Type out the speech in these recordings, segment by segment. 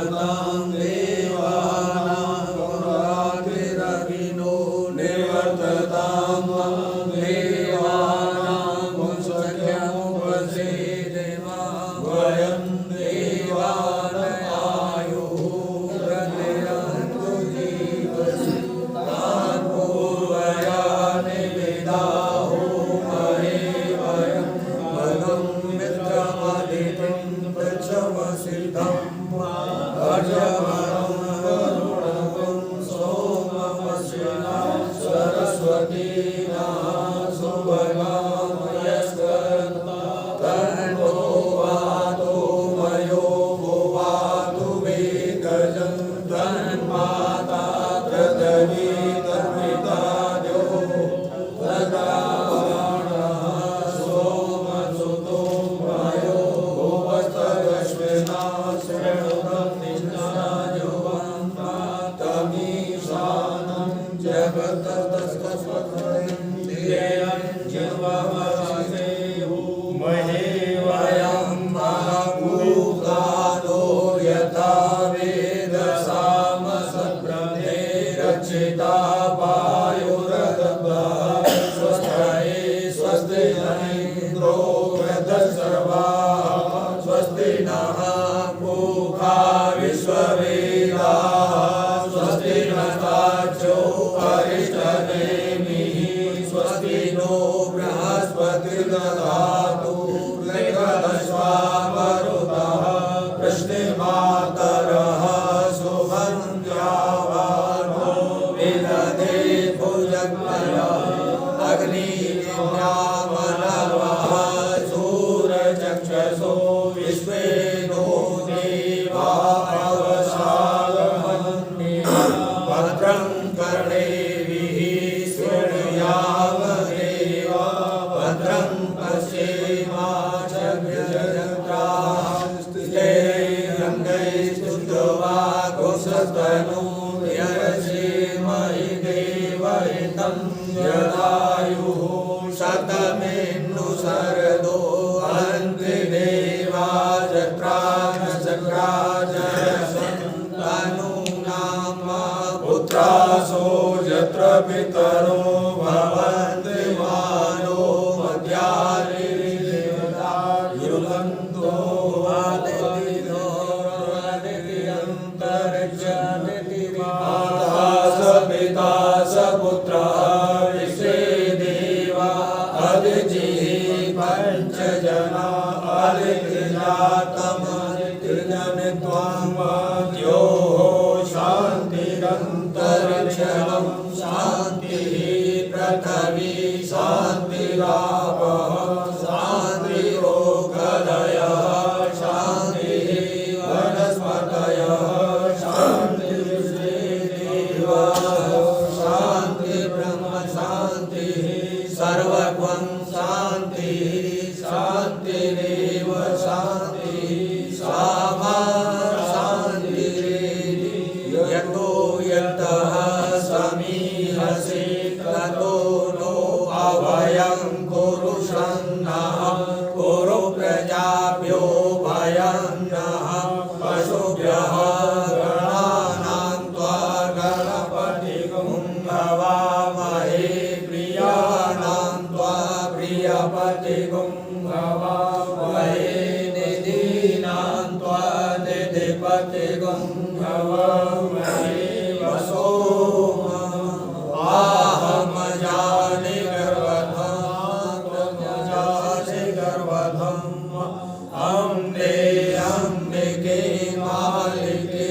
निवर्तां देवानां पुरातिरभिनो निवर्ततां देवानां सख्यमुपसेदेमा वयं देवानायुः प्रतिरन्तु जीवसि तान् पूर्वया निविदाहो महे वयं भगं मित्रमदितिं पृच्छमसिद्धं अजमनं वरुणं सोममस्विना सरस्वतीना सुभगामयस्कर्ता तन्नो वातो मयो भुवातु वेगजं तन्माता पृथिवी तन्विता द्यो तदावाणः सोमसुतो मयो भुवस्तदश्विना शृणुतं निष्णाजुवन्ता तमीशानं जगतस्तस्वत्वं ध्येयं जीवमशिषे महे वयं महाभूतानो यथा वेदसामसब्रह्मे रक्षिता वायुरदब्धः स्वस्ति स्वस्ति न इन्द्रो वृद्धश्रवाः स्वस्ति नः पूषा विश्ववेदाः स्वस्ति नस्तार्क्ष्यो अरिष्टनेमिः स्वस्ति नो बृहस्पतिर्दधातु मृगदश्वामरुतः वृष्णिमातरः शुभं द्यावानो विदधे भुजग्नयः अग्निविद्यामनवः सूरचक्षसो विश्वे नो देवाः अवसागमन्ये भद्रं कर्णेभिः शृणुयामदेवा भद्रं पश्येमाक्षभिर्यजत्राः स्थिरैरङ्गैस्तुष्ट्वा देवहितं यदायुः शतमेन्नु शरदो अन्ति देवा जत्राजसन्तनूनां पुत्रासो यत्र पितरो भवन्ति मानो मध्यानि देवता युगन्तो पिता स पुत्रः विश्वे देवा अदितिः पञ्चजना अदितिजातमदितिजनित्वं द्योः शान्तिरन्तरिक्षं शान्तिः पृथिवी शान्तिरापः शान्तिरोगदयः शान्तिः वनस्पतयः शांति ब्रह्म शांति सर्वगं शांति शांतिरेव शांति सामा शांति यतो यतः समीहसि ततो नो अभयं कुरु सन्नः कुरु प्रजाभ्यो भयं नः पशुभ्यः गणानां त्वा गणपतिगुं भवामहे प्रियाणां त्वा प्रियपतिगुं भवामहे निधीनां त्वा निधिपतिगुं भवामहे वसो आहमजानि गर्वधम् अम्बे अम्बिके मालिके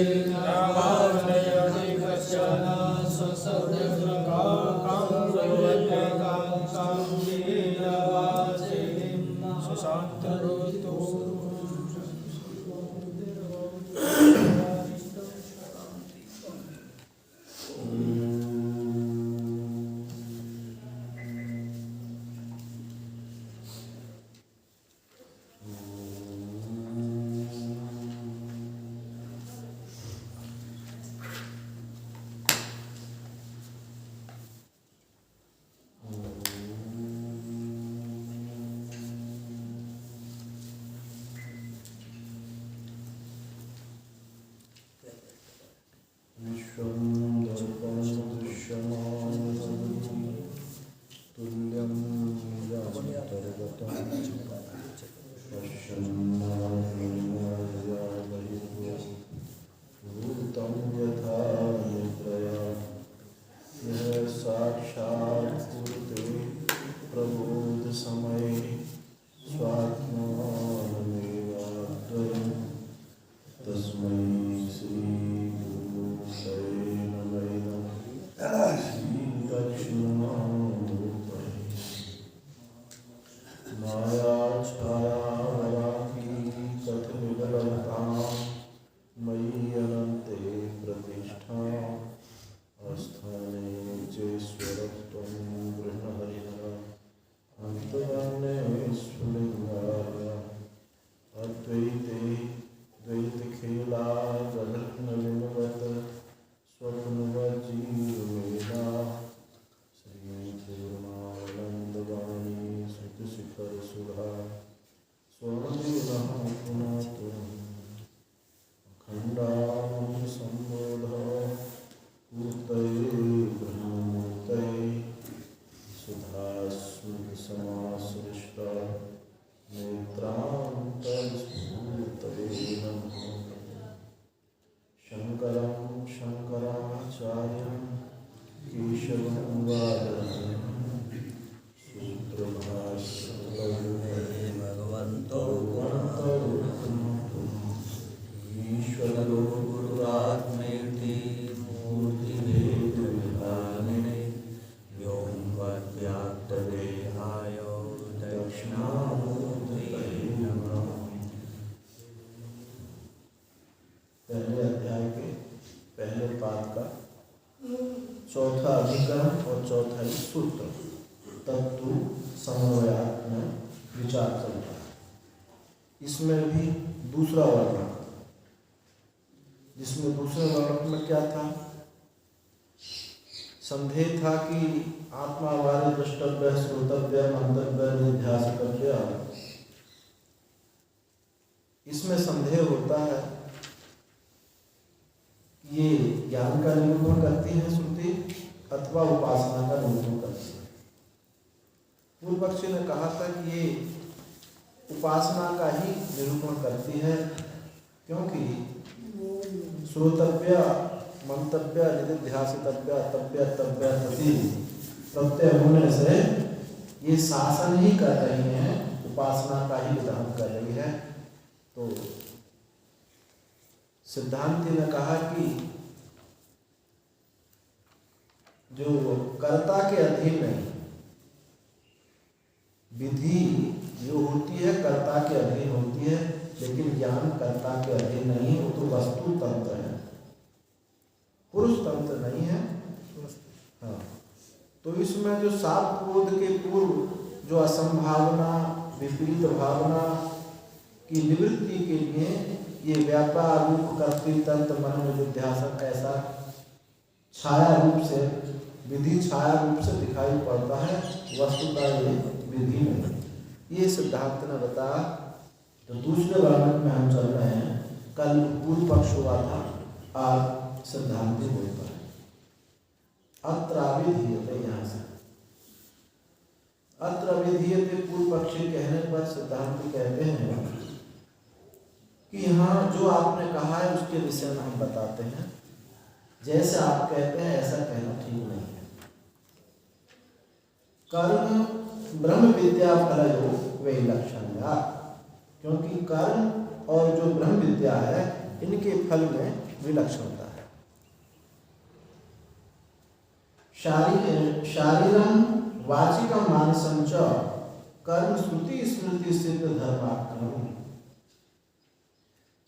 रत्नविनवत स्वप्नवजीवेदा श्रीपूर्णानन्दवाणी श्रुतिशिखरसुधा स्वर्णिनः पुनः अखण्डानन्द सम्बोध मूर्तये ब्रह्ममूर्तये सुधास्मृतिसमासृष्टा नेत्रान्तर्स्फूर्तये नमः। शङ्करं शङ्कराचार्यं केशवं वादयामि सूत्रभाष्ये भगवन्तो ईश्वरो गुरुरात्मेति मूर्तिभेदविभागिने व्योमवद्व्याप्तदेहाय दक्षिणामूर्तये नमः। पहले अध्याय के पहले पाद का चौथा अधिकरण और चौथा ही सूत्र तत्व समन्वयात्मक विचार चल रहा है। इसमें भी दूसरा वर्णक, जिसमें दूसरे वर्णक में क्या था, संदेह था कि आत्मा वारे द्रष्टव्य श्रोतव्य मंतव्य निध्यासितव्य, इसमें संदेह होता है। ये ज्ञान का निरूपण करती है श्रुति अथवा उपासना का निरूपण करती है। पूर्व पक्षी ने कहा था कि ये उपासना का ही निरूपण करती है, क्योंकि श्रोतव्य मंतव्य निधिध्यासितव्य तव्य तव्य तति प्रत्यय होने से ये शासन ही कर रही है, उपासना का ही विधान कर रही है। तो सिद्धांति ने कहा कि जो कर्ता के अधीन नहीं, विधि जो होती है कर्ता के अधीन होती है, लेकिन ज्ञान कर्ता के अधीन नहीं, वो तो वस्तु तंत्र है, पुरुष तंत्र नहीं है। हाँ, तो इसमें जो सात बोध के पूर्व जो असंभावना विपरीत भावना की निवृत्ति के लिए ये व्यापार रूप कर्तृतंत्र मन में विध्यासन ऐसा छाया रूप से विधि छाया रूप से दिखाई पड़ता है, वस्तु का ये विधि नहीं। ये सिद्धांत ने बताया। तो दूसरे वर्णन में हम चल रहे हैं। कल पूर्व पक्ष हुआ था, आज सिद्धांति बोलता है। अत्र अविधीयते, यहाँ से अत्र अविधीयते पूर्व पक्षी कहने पर सिद्धांति कहते हैं कि यहाँ जो आपने कहा है उसके विषय में हम बताते हैं। जैसे आप कहते हैं ऐसा कहना ठीक नहीं है। कर्म ब्रह्म विद्या फलयो वे लक्षण, क्योंकि कर्म और जो ब्रह्म विद्या है इनके फल में विलक्षणता है। शारीरम वाचिकम मानसम च कर्म श्रुति स्मृति सिद्ध धर्मात्मक।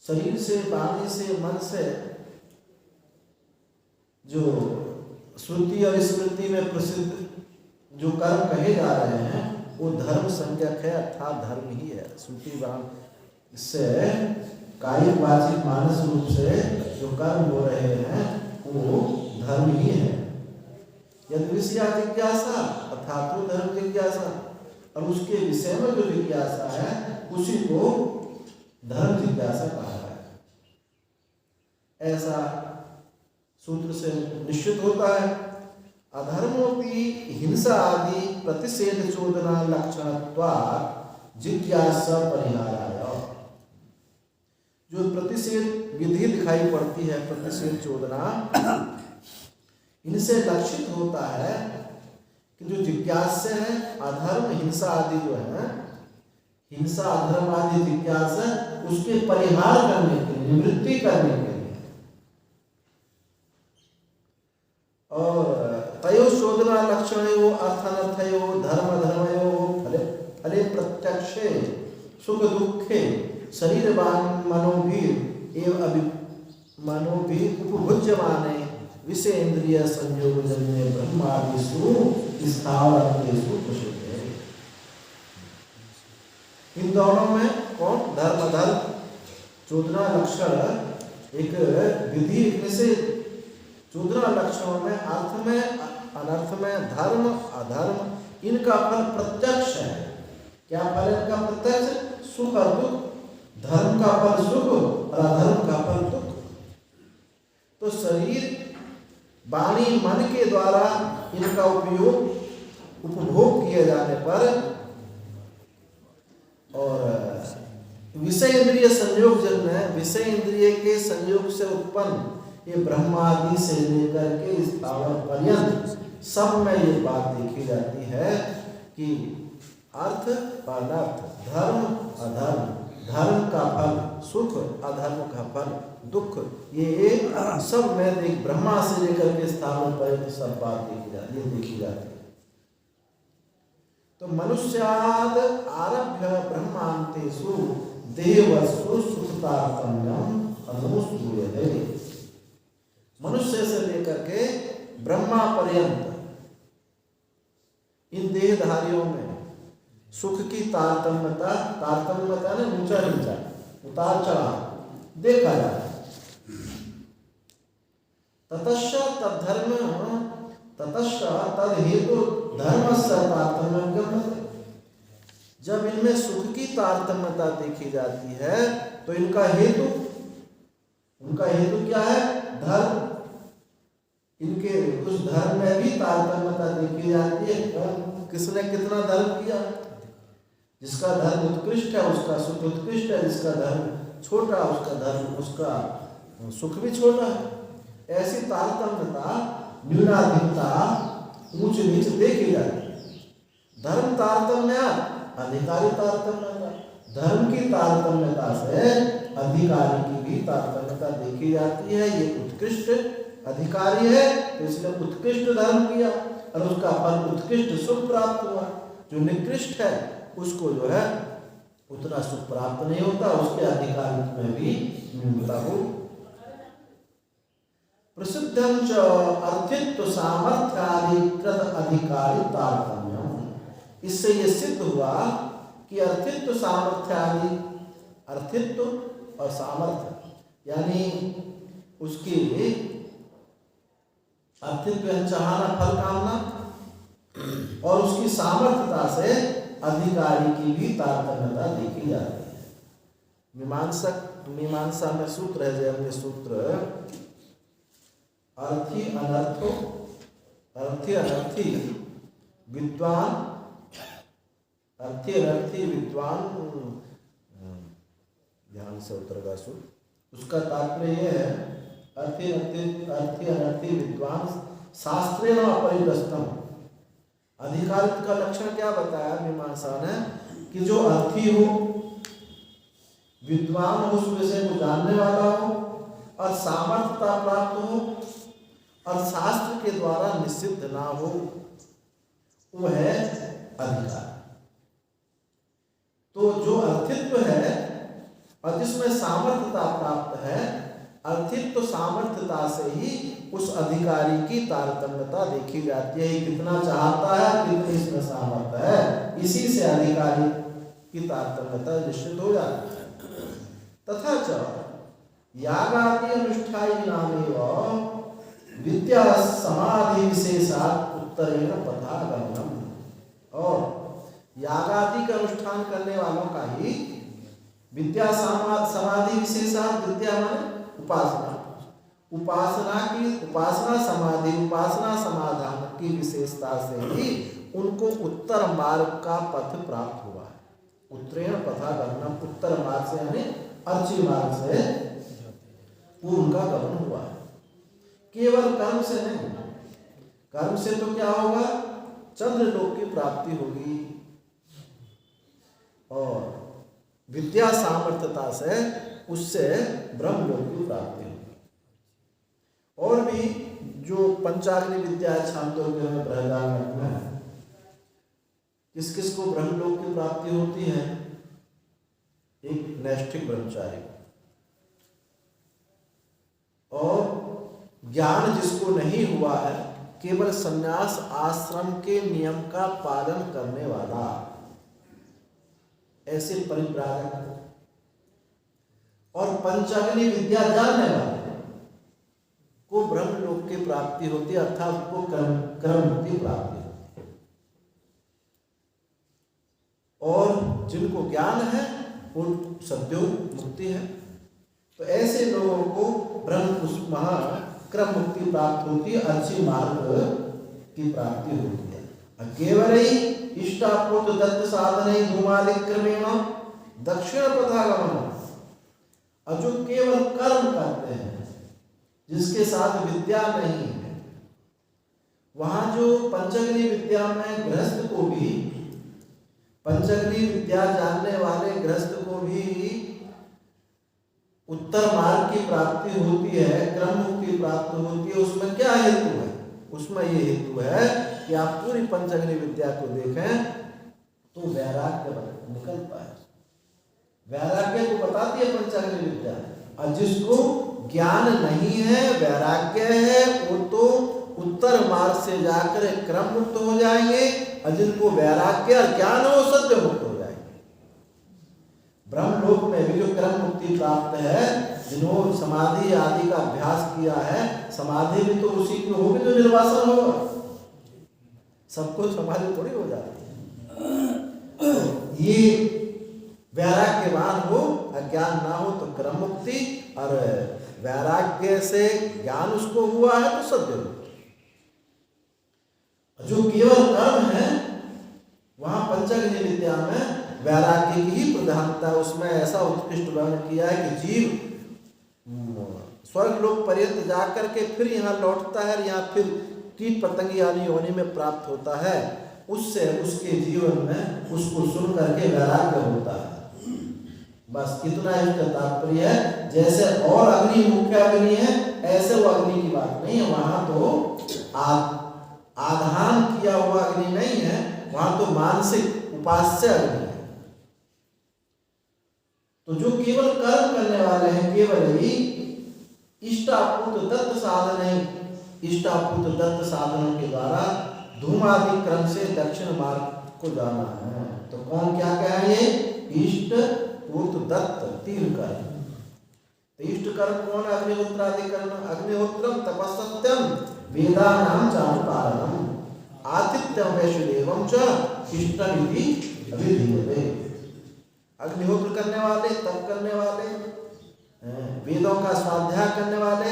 शरीर से, वाणी से, मन से जो श्रुति और स्मृति में प्रसिद्ध जो कर्म कहे जा रहे हैं वो धर्म संज्ञक है, अर्थात धर्म ही है। श्रुति से कायिक वाचिक मानस रूप से जो कर्म हो रहे हैं वो धर्म ही है। यदि विषया जिज्ञासा अर्थात वो धर्म जिज्ञासा, और उसके विषय में जो जिज्ञासा है उसी को धर्म जिज्ञासा कहा है। ऐसा सूत्र से निश्चित होता है। अधर्मोपि हिंसा आदि प्रतिषेध चोदना लक्षणत्वात् जिज्ञासा परिहाराय। जो प्रतिषेध विधि दिखाई पड़ती है, प्रतिषेध चोदना, इनसे लक्षित होता है कि जो जिज्ञास्य है अधर्म हिंसा आदि जो है, हिंसा अधर्म आदि जिज्ञासा उसके परिहार करने के लिए, निवृत्ति करने के लिए, और तयो शोधना लक्षणयो अर्थानर्थयो धर्म धर्मयो फले फले प्रत्यक्षे सुख दुखे शरीर मनोभीर एवं मनोभीर उपभुज्यमाने विषय इंद्रिय संयोग जन्य ब्रह्मादिषु स्थावरत्वेषु प्रसिद्धे। इन दोनों में कौन धर्म धर्म चोदना लक्षण एक विधि में से 14 लक्षणों में अर्थ में अनर्थ में धर्म अधर्म इनका फल प्रत्यक्ष है। क्या फल है इनका प्रत्यक्ष? सुख और दुख। धर्म का फल सुख और अधर्म का फल दुख। तो शरीर वाणी मन के द्वारा इनका उपभोग किए जाने पर और विषय इंद्रिय संयोग जन्य विषय इंद्रिय के संयोग से उत्पन्न ये ब्रह्मादि से लेकर के स्थावर पर्यंत सब में ये बात देखी जाती है कि अर्थ अनर्थ, धर्म अधर्म, धर्म का फल सुख, अधर्म का फल दुख, ये सब में देख ब्रह्मा से लेकर के स्थावर पर्यंत सब बात देखी जाती है। तो मनुष्याद आरभ्य ब्रह्मांतेषु देवसु सुखतारतम्यम अनुसूयते। मनुष्य से लेकर के ब्रह्मा पर्यंत इन देहधारियों में सुख की तारतम्यता ने ऊंचा नीचा उतार चढ़ाव देखा जाता है। ततश्च तद्धर्म ततश्च तद हेतु धर्म से तारतम्य। जब इनमें सुख की तारतम्यता देखी जाती है तो उनका हेतु क्या है? धर्म। इनके उस धर्म में भी तारतम्यता देखी जाती है। किसने कितना धर्म किया? जिसका धर्म उत्कृष्ट है उसका सुख उत्कृष्ट है, जिसका धर्म छोटा उसका सुख भी छोटा है। ऐसी तारतम्यता न्यूनाधिकता ऊंच नीच देखी जाती है। धर्म तारतम्य अधिकारी तारतम्यता, धर्म की तारतम्यता से अधिकारी की भी तारतम्यता देखी जाती है। ये उत्कृष्ट अधिकारी है तो इसने उत्कृष्ट धर्म किया और उसका फल उत्कृष्ट सुख प्राप्त हुआ। जो निकृष्ट है उसको जो है उतना सुख प्राप्त नहीं होता, उसके अधिकारित्व में भी न्यूनता हो। प्रसिद्धं च अर्थित्व सामर्थ्याधिकृत अधिकारी तारतम्यम। इससे ये सिद्ध हुआ कि अर्थित्व सामर्थ्यादि, अर्थित्व और सामर्थ्य यानी उसकी अर्थित्व चाहना फल कामना और उसकी सामर्थ्यता से अधिकारी की भी तारतम्यता देखी जाती है। मीमांसा में सूत्र है जैसे सूत्र अर्थी अनर्थो अर्थी अनर्थी विद्वान, अर्थी अनर्थी विद्वान, ध्यान से उत्तर का सूत्र। उसका तात्पर्य यह है अर्थी अनर्थी विद्वान शास्त्रेण अपरिदस्तम। अधिकारित्व का लक्षण क्या बताया मीमांसा ने? कि जो अर्थी हो, विद्वान हो, उस विषय को जानने वाला हो और सामर्थ्यता प्राप्त हो और शास्त्र के द्वारा निषिद्ध ना हो, वो है अधिकार। तो जो अर्थित्व है और जिसमें सामर्थ्यता प्राप्त है, अर्थित्व सामर्थ्यता से ही उस अधिकारी की तारतम्यता देखी जाती है। कितना चाहता है, कितनी इसमें सामर्थ्य है, इसी से अधिकारी की तारतम्यता निश्चित हो जाती है। तथा च यागादि अनुष्ठायी नामेव विद्या समाधि विशेषात् उत्तरेण पथागमनम। और यागादि का अनुष्ठान करने वालों का ही विद्या समाधि विशेषात्, विद्या माने उपासना, उपासना समाधि, उपासना समाधान की विशेषता से ही उनको उत्तर मार्ग का पथ प्राप्त हुआ है। उत्तरेण पथागमनम, उत्तर मार्ग से यानी अर्ची मार्ग से पूर्व का गमन हुआ है। केवल कर्म से नहीं, कर्म से तो क्या होगा? चंद्रलोक की प्राप्ति होगी और विद्या सामर्थ्यता से उससे ब्रह्मलोक की प्राप्ति होगी। और भी जो पंचाग्नि विद्या है छांदोग्य में बृहदारण्यक में, किस किस को ब्रह्मलोक की प्राप्ति होती है? एक नैष्ठिक ब्रह्मचारी और ज्ञान जिसको नहीं हुआ है, केवल संन्यास आश्रम के नियम का पालन करने वाला, ऐसे परिव्राजक और पंचाग्नि विद्या जानने वाले को ब्रह्म लोक की प्राप्ति होती है, अर्थात उसको क्रम मुक्ति प्राप्ति होती है। और जिनको ज्ञान है वो सद्यो मुक्ति है। तो ऐसे लोगों को ब्रह्म उस क्रम मुक्ति प्राप्त होती है, अच्छी मार्ग की प्राप्ति होती है। केवल ही इष्टापूर्त दत्त साधन धूमालिक्रमेण दक्षिण पथागमन, और जो केवल कर्म करते हैं जिसके साथ विद्या नहीं है, वहां जो पंचग्नि विद्या में गृहस्थ को भी, पंचग्नि विद्या जानने वाले गृहस्थ को भी उत्तर मार्ग की प्राप्ति होती है, क्रम मुक्ति प्राप्त होती है। उसमें क्या हेतु है? उसमें ये हेतु है कि आप पूरी पंचग्नि विद्या को देखें तो वैराग्य निकलता है। वैराग्य को बताती है पंचग्नि विद्या, और जिसको ज्ञान नहीं है, वैराग्य है, वो तो उत्तर मार्ग से जाकर क्रम मुक्त हो जाएंगे, और जिनको वैराग्य और ज्ञान हो सद्य मुक्त हो जाएंगे। ब्रह्मलोक में भी जो क्रम मुक्ति प्राप्त है, जिन्होंने समाधि आदि का अभ्यास किया है, समाधि भी तो उसी की होगी जो निर्वासन होगा। सबको समाधि थोड़ी हो जाती है। तो ये वैराग्यवान हो, अज्ञान ना हो तो क्रम मुक्ति, और वैराग्य से ज्ञान उसको हुआ है तो सद्य मुक्ति। जो केवल कर्म है, वहां पंचग्नि विद्या में वैराग्य की ही प्रधानता। उसमें ऐसा उत्कृष्ट वर्णन किया है कि जीव स्वर्ग लोक पर्यंत जाकर के फिर यहाँ लौटता है, यहाँ फिर कीट पतंगी आदि योनि में प्राप्त होता है। उससे उसके जीवन में उसको सुन करके वैराग्य होता है। बस इतना इसका तात्पर्य है। जैसे और अग्नि मुख्य अग्नि है, ऐसे वो अग्नि की बात नहीं है। वहां तो आधान किया हुआ अग्नि नहीं है, वहां तो मानसिक उपास्य अग्नि है। तो जो केवल कर्म करने वाले हैं, केवल ही इष्टापूत दत्त साधन है, इष्टापूत दत्त साधनों के द्वारा धूमादि क्रम से दक्षिण मार्ग को जाना है। तो कौन क्या कहेंगे? इष्ट पूर्त दत्त तीन कर्म। तो इष्ट कर्म कौन है? अग्निहोत्रादि कर्म। अग्निहोत्रम तपस्सत्यम वेदानां चानुपालनम आतिथ्यम वैश्वदेवम च इष्टमिति अभिधीयते। अग्निहोत्र करने वाले, तप करने वाले, वेदों का स्वाध्याय करने वाले,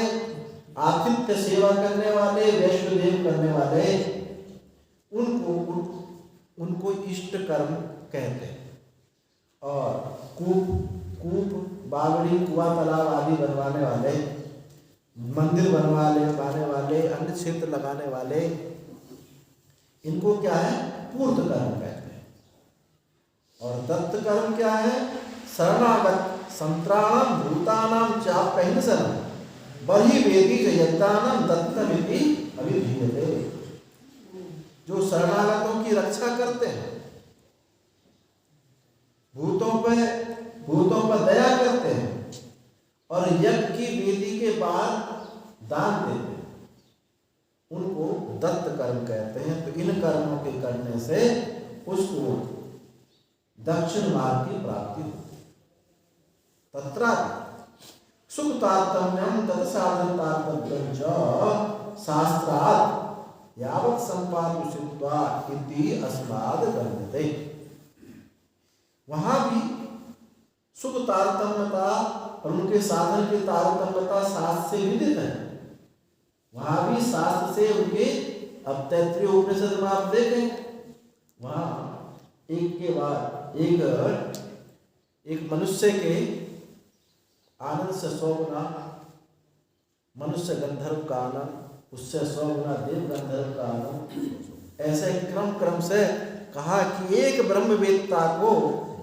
आतिथ्य सेवा करने वाले, वैश्वदेव करने वाले, उनको इष्ट कर्म कहते हैं। और कूप बावड़ी कुआ तालाब आदि बनवाने वाले, मंदिर बनवाने वाले, अन्य क्षेत्र लगाने वाले, इनको क्या है? पूर्त कर्म कहते हैं। और दत्त कर्म क्या है? शरणागत संत्राणाम भूतानाम चाप्यहिन शरण बहि वेदी यज्ञानाम दत्तमिति अभिधीयते। जो शरणागतों की रक्षा करते हैं, भूतों पर दया करते हैं, और यज्ञ की वेदी के बाद दान देते हैं, उनको दत्त कर्म कहते हैं। तो इन कर्मों के करने से उसको दक्षिण मार्ग की प्राप्ति होती है। तत्र सुख तारतम्यम तत्साधन तारतम्यम च शास्त्रात् यावत् संपादुषित्वा इति अस्माद गम्यते। वहां भी सुख तारतम्यता और उनके साधन की तारतम्यता शास्त्र से विदित है। वहां भी शास्त्र से उनके, अब तैत्तिरीय उपनिषद में आप देखें, वहां एक के बाद एक मनुष्य के आनंद से 100 गुना मनुष्य गंधर्व का आनंद, उससे 100 गुना देव गंधर्व का आनंद, ऐसे क्रम से कहा कि एक ब्रह्मवेत्ता को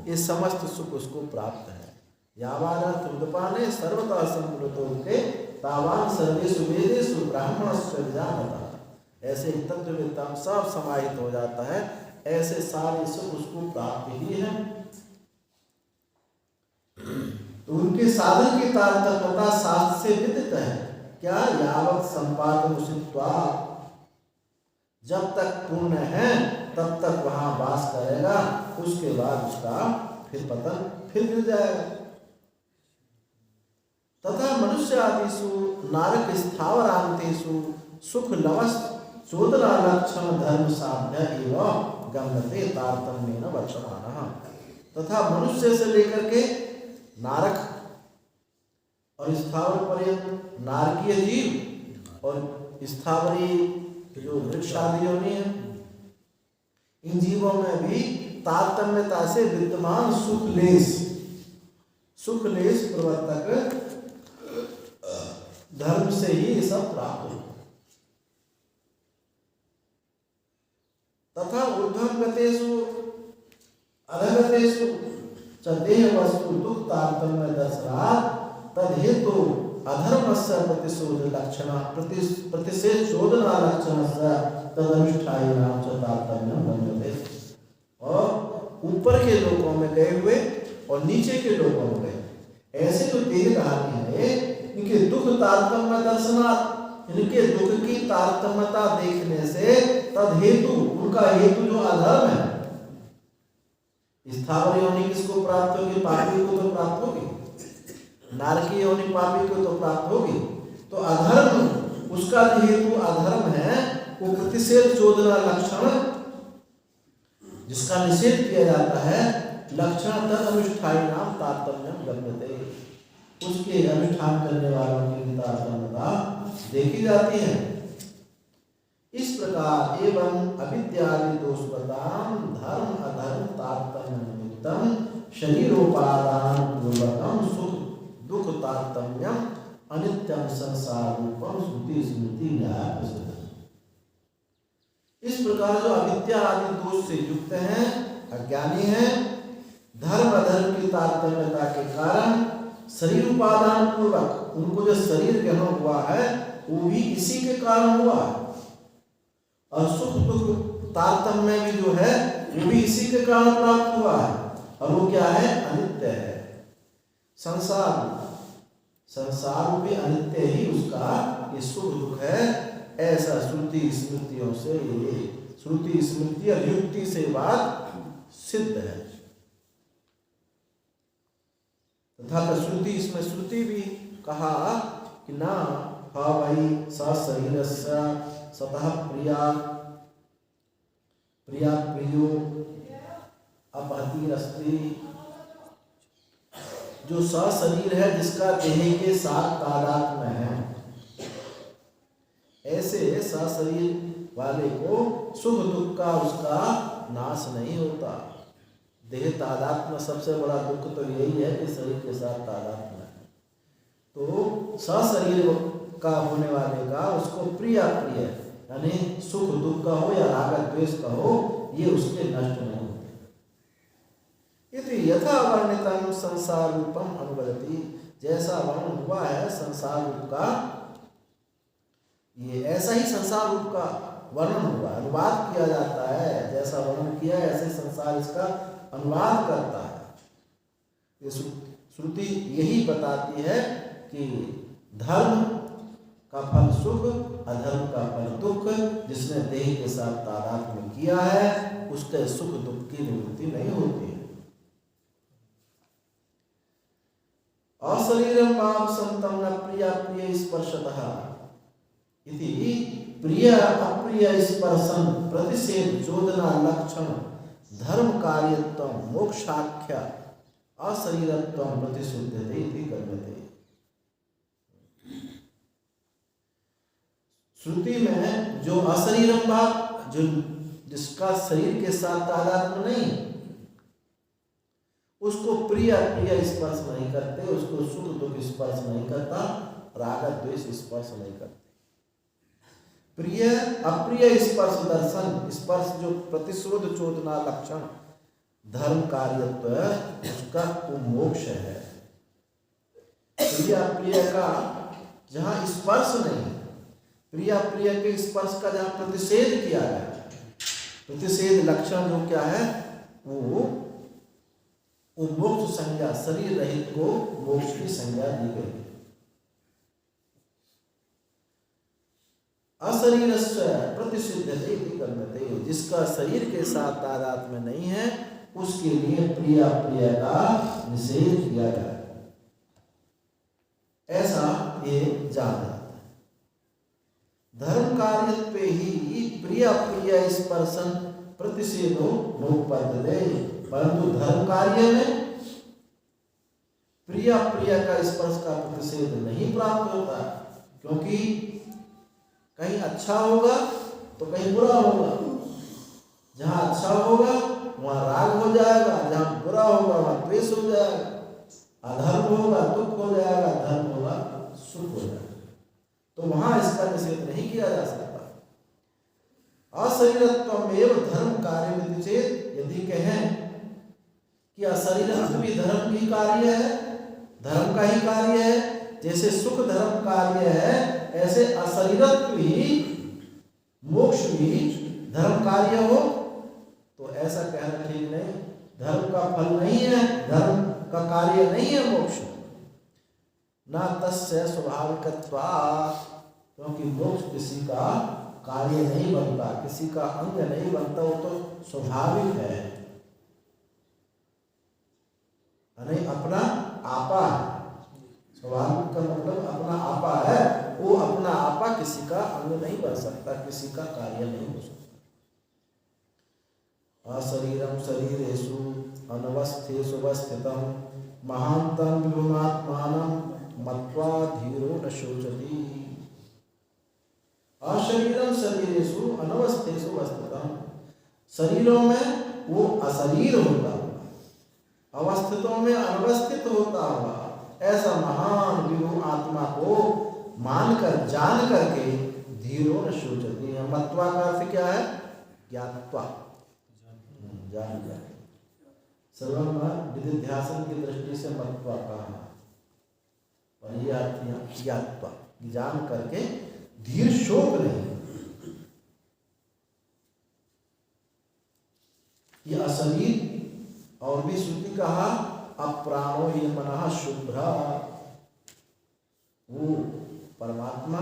ये समस्त सुख उसको प्राप्त है। यावानर्थ उदपाने सर्वथा संपूर्णतो के तावान सर्वेषु वेदेषु ब्राह्मणस्य विजानता। ऐसे तत्ववेत्ता में सब समाहित हो जाता है। ऐसे सारे सुख उसको प्राप्त ही है। तो उनके साधन की तारतम्यता शास्त्र से विदित है। क्या? यावत् संपादन उषित्वा, जब तक पूर्ण है तब तक वहां वास करेगा, उसके बाद उसका फिर पतन फिर गिर जाएगा। तथा मनुष्य आदिषु नारक स्थावरांतेषु सुख लवस चोदना लक्षण धर्म साध्य एवं गम्यते तारतम्येन वक्षमानः। तथा मनुष्य से लेकर के नारक और स्थावर पर्यंत नारकीय जीव और स्थावरी जो वृक्ष आदि योनि है, इन जीवों में भी तारतम्यता से विद्यमान सुखलेश प्रवर्तक धर्म से ही ये सब प्राप्त हो। तथा ऊर्ध्वं गतेषु अधगतेषु च देह वस्तु दुख तारतम्य दर्शनात् तद्हेतु अधर्मस्य प्रतिषेध चोदना लक्षणस्य तदनुष्ठायिनां च तारतम्यं गम्यते। और ऊपर के लोकों में गए हुए और नीचे के लोकों में गए, ऐसे जो देहधारी है इनके दुख तारतम्य दर्शनात्, इनके दुख की तारतम्यता देखने से तद हेतु, उनका हेतु जो अधर्म है, स्थावर योनि किसको प्राप्त होगी? पापी को तो प्राप्त होगी, नारकीय योनि पापी को तो प्राप्त होगी। तो अधर्म, उसका जो हेतु अधर्म है वो प्रतिषेध चोदना लक्षण, जिसका निषेध किया जाता है, लक्षण तद अनुष्ठायिनां तारतम्यं गम्यते, उसके अनुष्ठान करने वालों की तारतम्यता देखी जाती है। इस प्रकार एवं अविद्यादि दोषवतां धर्म अधर्म तारतम्य निमित्तम शरीरोपादान पूर्वकम सुख दुख तारतम्यम अनित्यम संसार रूपम श्रुति स्मृति न्याय प्रसिद्ध। इस प्रकार जो अविद्या आदि दोष से युक्त हैं, अज्ञानी हैं, धर्म अधर्म की तारतम्यता के कारण शरीर उपादान पूर्वक उनको जो शरीर ग्रहण हुआ है वो भी इसी के कारण हुआ है, और सुख दुख तारतम्य भी जो है वो भी इसी के कारण प्राप्त हुआ है। और वो क्या है? अनित्य है। संसार भी अनित्य ही उसका ये सुख दुख है, ऐसा श्रुति स्मृतियों से, ये श्रुति स्मृति और युक्ति से बात सिद्ध है। तथा श्रुति, इसमें श्रुति भी कहा कि ना हा भाई सशरीरस्य सतः प्रिया प्रियो अपहतिरस्ति, जो सशरीर है जिसका देह के साथ तादात्म्य है, ऐसे सशरीर वाले को सुख दुख का उसका नाश नहीं होता। देह तादात्म्य सबसे बड़ा दुख तो यही है कि शरीर के साथ तादात्म्य है। तो सशरीर का होने वाले का उसको प्रिय यानी सुख दुख का हो या राग द्वेष का हो, ये उसके नष्ट नहीं होते। यदि यथा वर्णितम संसार रूपम अनुवदति, जैसा वर्णन हुआ है संसार रूप का, ये ऐसा ही संसार रूप का वर्णन हुआ, अनुवाद किया जाता है। जैसा वर्णन किया है ऐसे संसार इसका अनुवाद करता है। ये श्रुति यही बताती है कि धर्म का फल सुख, अधर्म का फल दुख। जिसने देह के साथ तादात्म्य किया है उसके सुख दुख की निवृत्ति नहीं होती है। अशरीरम माम संतम न प्रिय प्रिय स्पर्शतः इति प्रिय अप्रिय स्पर्शन प्रतिषेध चोदना लक्षण धर्म कार्यत्व मोक्षाख्य अशरीरत्व प्रतिषिद्धते इति कथ्यते। श्रुति में जो अशरीरम भाव, जो जिसका शरीर के साथ तादात्म्य नहीं, उसको प्रिय अप्रिय स्पर्श नहीं करते, उसको सुख दुख स्पर्श नहीं करता, राग द्वेष स्पर्श नहीं करते। प्रिय अप्रिय स्पर्श दर्शन, स्पर्श जो प्रतिशोध चोदना लक्षण धर्म कार्यत्व, उसका वो मोक्ष है। प्रिय अप्रिय का जहाँ स्पर्श नहीं, प्रिय अप्रिय के स्पर्श का जहाँ प्रतिषेध किया है, प्रतिषेध लक्षण जो क्या है, वो मोक्ष संज्ञा, शरीर रहित को मोक्ष की संज्ञा दी गई। अशरीरस्य प्रतिषिद्धते इति कथ्यते, जिसका शरीर के साथ तादात्म्य नहीं है उसके लिए प्रिय अप्रिय का निषेध किया गया। ऐसा ये जान जाता है। धर्म कार्यत्व ही प्रिय प्रिय स्पर्शन प्रतिषेधो नोपद्यते, परंतु धर्म कार्य में प्रिय प्रिय का स्पर्श का प्रतिषेध नहीं प्राप्त होता, क्योंकि कहीं अच्छा होगा तो कहीं बुरा होगा। जहाँ अच्छा होगा वहाँ राग हो जाएगा, जहाँ बुरा होगा वहाँ द्वेष हो जाएगा। अधर्म होगा दुख हो जाएगा, धर्म होगा सुख हो जाएगा। तो वहाँ इसका निषेध नहीं किया जा सकता। अशरीरत्वमेव धर्म कार्य विधि चेत, यदि कहें कि अशरीरत्व भी धर्म की कार्य है, धर्म का ही कार्य है, जैसे सुख धर्म कार्य है, ऐसे अशरीरत्व भी मोक्ष भी धर्म कार्य हो, तो ऐसा कहना ठीक नहीं। धर्म का फल नहीं है, धर्म का कार्य नहीं है मोक्ष, ना तस्य स्वाभाविकत्वात्, क्योंकि मोक्ष किसी का कार्य नहीं बनता, किसी का अंग नहीं बनता, वो तो स्वाभाविक है, नहीं अपना आपा है। स्वाभाविक का मतलब अपना आपा है, वो अपना आपा किसी का अंग नहीं बन सकता, किसी का कार्य नहीं हो सकता। अशरीरम शरीरेषु अनवस्थेषु वस्थितं महान्तं विभुमात्मानं मत्वा धीरो न शोचति। अशरीरम शरीरेषु अनवस्थेषु वस्थितं, शरीरों में वो अशरीर होता हुआ, अवस्थितों में अनवस्थित होता हुआ, ऐसा महान विभु आत्मा को मानकर जान करके धीरो न शोचति। मत्वा का अर्थ क्या है? ज्ञात्वा, जान कर। सर्वम विधिध्यासन की दृष्टि से मत्वा कहा, और ये अर्थ ज्ञात्वा, जान करके धीर शोक नहीं। ये अशरीर, और भी श्रुति कहा अप्राणो ये मनः शुभ्र, वो परमात्मा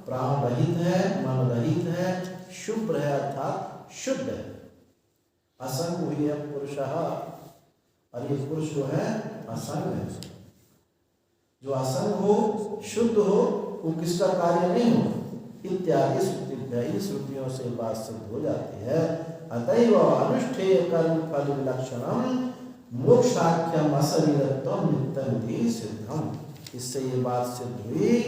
प्राण रहित है, मन रहित है, शुभ्र है अर्थात शुद्ध है। असंग हुई है पुरुष, और ये पुरुष जो है असंग है। जो असंग हो, शुद्ध हो, वो किसका कार्य नहीं हो, इत्यादि श्रुतियों से बात सिद्ध हो जाती है। अतएव अनुष्ठेय कर्म फल विलक्षणम मोक्षाख्यम अशरीरत्वम नित्यमिति सिद्धम। इससे ये बात सिद्ध हुई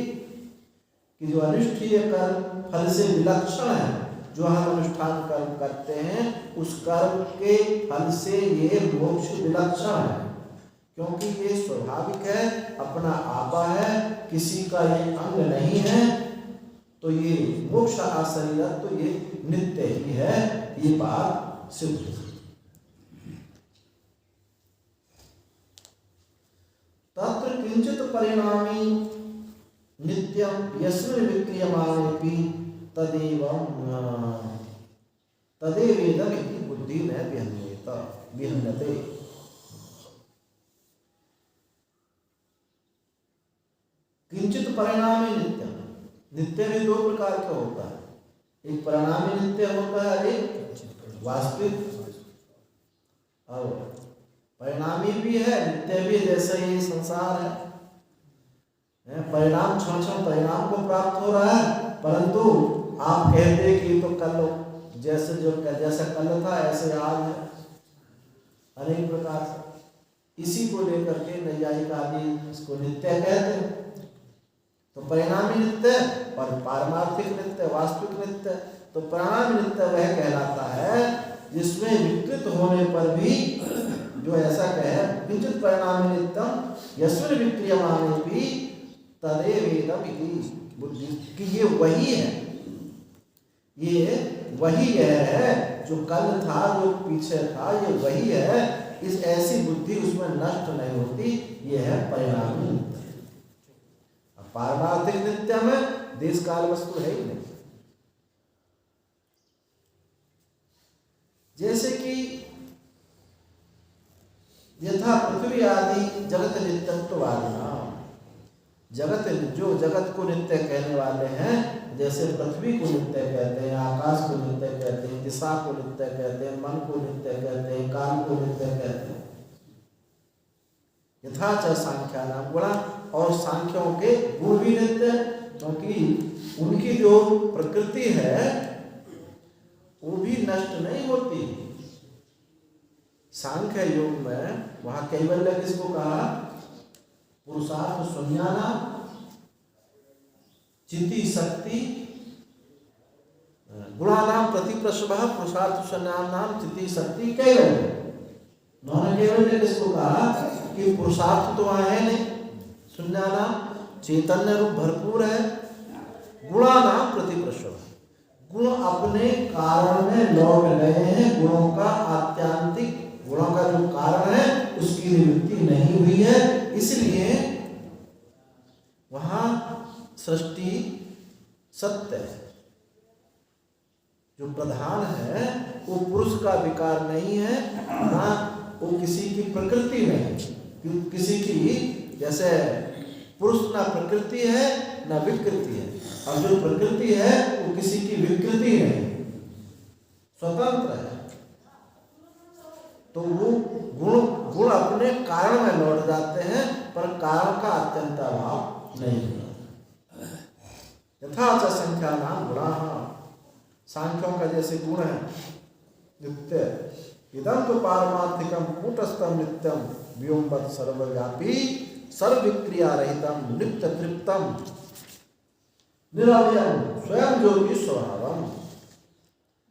कि जो अनुष्ठेय कर्म फल से विलक्षण है, जो हम अनुष्ठान कर्म करते हैं, उस कर्म के फल से ये मोक्ष विलक्षण है, क्योंकि ये स्वाभाविक है, अपना आपा है, किसी का ये अंग नहीं है, तो ये मोक्ष अशरीरत्व तो ये नित्य ही है। ये बात सिद्ध है। तत्र किंचित परिणामी नित्यम यस्मिन् विक्रियमाणेपि तदेवेदम इति बुद्धि न विहन्यते। किंचित परिणामी नित्यम, नित्य भी दो प्रकार का होता है, एक परिणामी नित्य होता है, एक वास्तविक। और परिणामी भी है, नित्य भी, जैसे ये संसार है, परिणाम क्षण क्षण परिणाम को प्राप्त हो रहा है, परंतु आप कहते कि तो कल जैसे जैसा कल था ऐसे आज है, अनेक प्रकार से। इसी को लेकर के नैयायिक आदि इसको नित्य कहते हैं। तो परिणामी नित्य और पारमार्थिक नित्य, वास्तविक नित्य। तो परिणामी नित्य वह कहलाता है जिसमें विकृत होने पर भी, जो ऐसा कहे किंचित परिणामी नित्यम यस्मिन् विक्रियमाणेपि तदेवेदम इति बुद्धि, कि ये वही है, ये वही है जो कल था, जो पीछे था, ये वही है। इस ऐसी बुद्धि उसमें नष्ट नहीं होती, ये है परिणामी नित्य। पारमार्थिक नित्य में देश काल वस्तु है ही नहीं। जैसे कि यथा पृथ्वी आदि जगत नित्यत्ववादिना, जगत जो जगत को नित्य कहने वाले हैं, जैसे पृथ्वी को नित्य कहते हैं, आकाश को नित्य कहते हैं, दिशा को नित्य कहते हैं, मन को नित्य कहते हैं, काल को नित्य कहते हैं। यथा च सांख्यानाम गुणा, और सांख्यों के गुण भी नित्य है, क्योंकि उनकी जो प्रकृति है वो भी नष्ट नहीं होती। सांख्य योग में वहां कैवल्य किसको कहा? पुरुषार्थ शून्याना चिति शक्ति गुणानाम प्रतिप्रसवः पुरुषार्थ शून्यानाम चिति शक्ति कैवल्य। उन्होंने कैवल्य किसको कहा कि पुरुषार्थ तो वहां है नहीं, शून्यानाम चैतन्य रूप भरपूर है, गुणानाम प्रतिप्रसव गुण अपने कारण में लौट गए हैं, गुणों का आत्यांतिक गुणों का जो कारण है उसकी निवृत्ति नहीं हुई है, इसलिए वहां सृष्टि सत्य है। जो प्रधान है वो पुरुष का विकार नहीं है, ना वो किसी की प्रकृति नहीं, किसी की जैसे पुरुष ना प्रकृति है ना विकृति है, और जो प्रकृति है वो किसी की विकृति नहीं, स्वतंत्र है। तो वो गुण अपने कारण में लौट जाते हैं, पर कारण का अत्यंत अभाव नहीं है। यथा च संख्या नाम गुणा, सांख्यों का जैसे गुण है नित्य, इदं तो पारमार्थिकम कूटस्थम नित्यम व्योमवत् सर्वव्यापी सर्वविक्रिया रहितम नित्य तृप्तम निरवयम स्वयं ज्योति स्वभावम।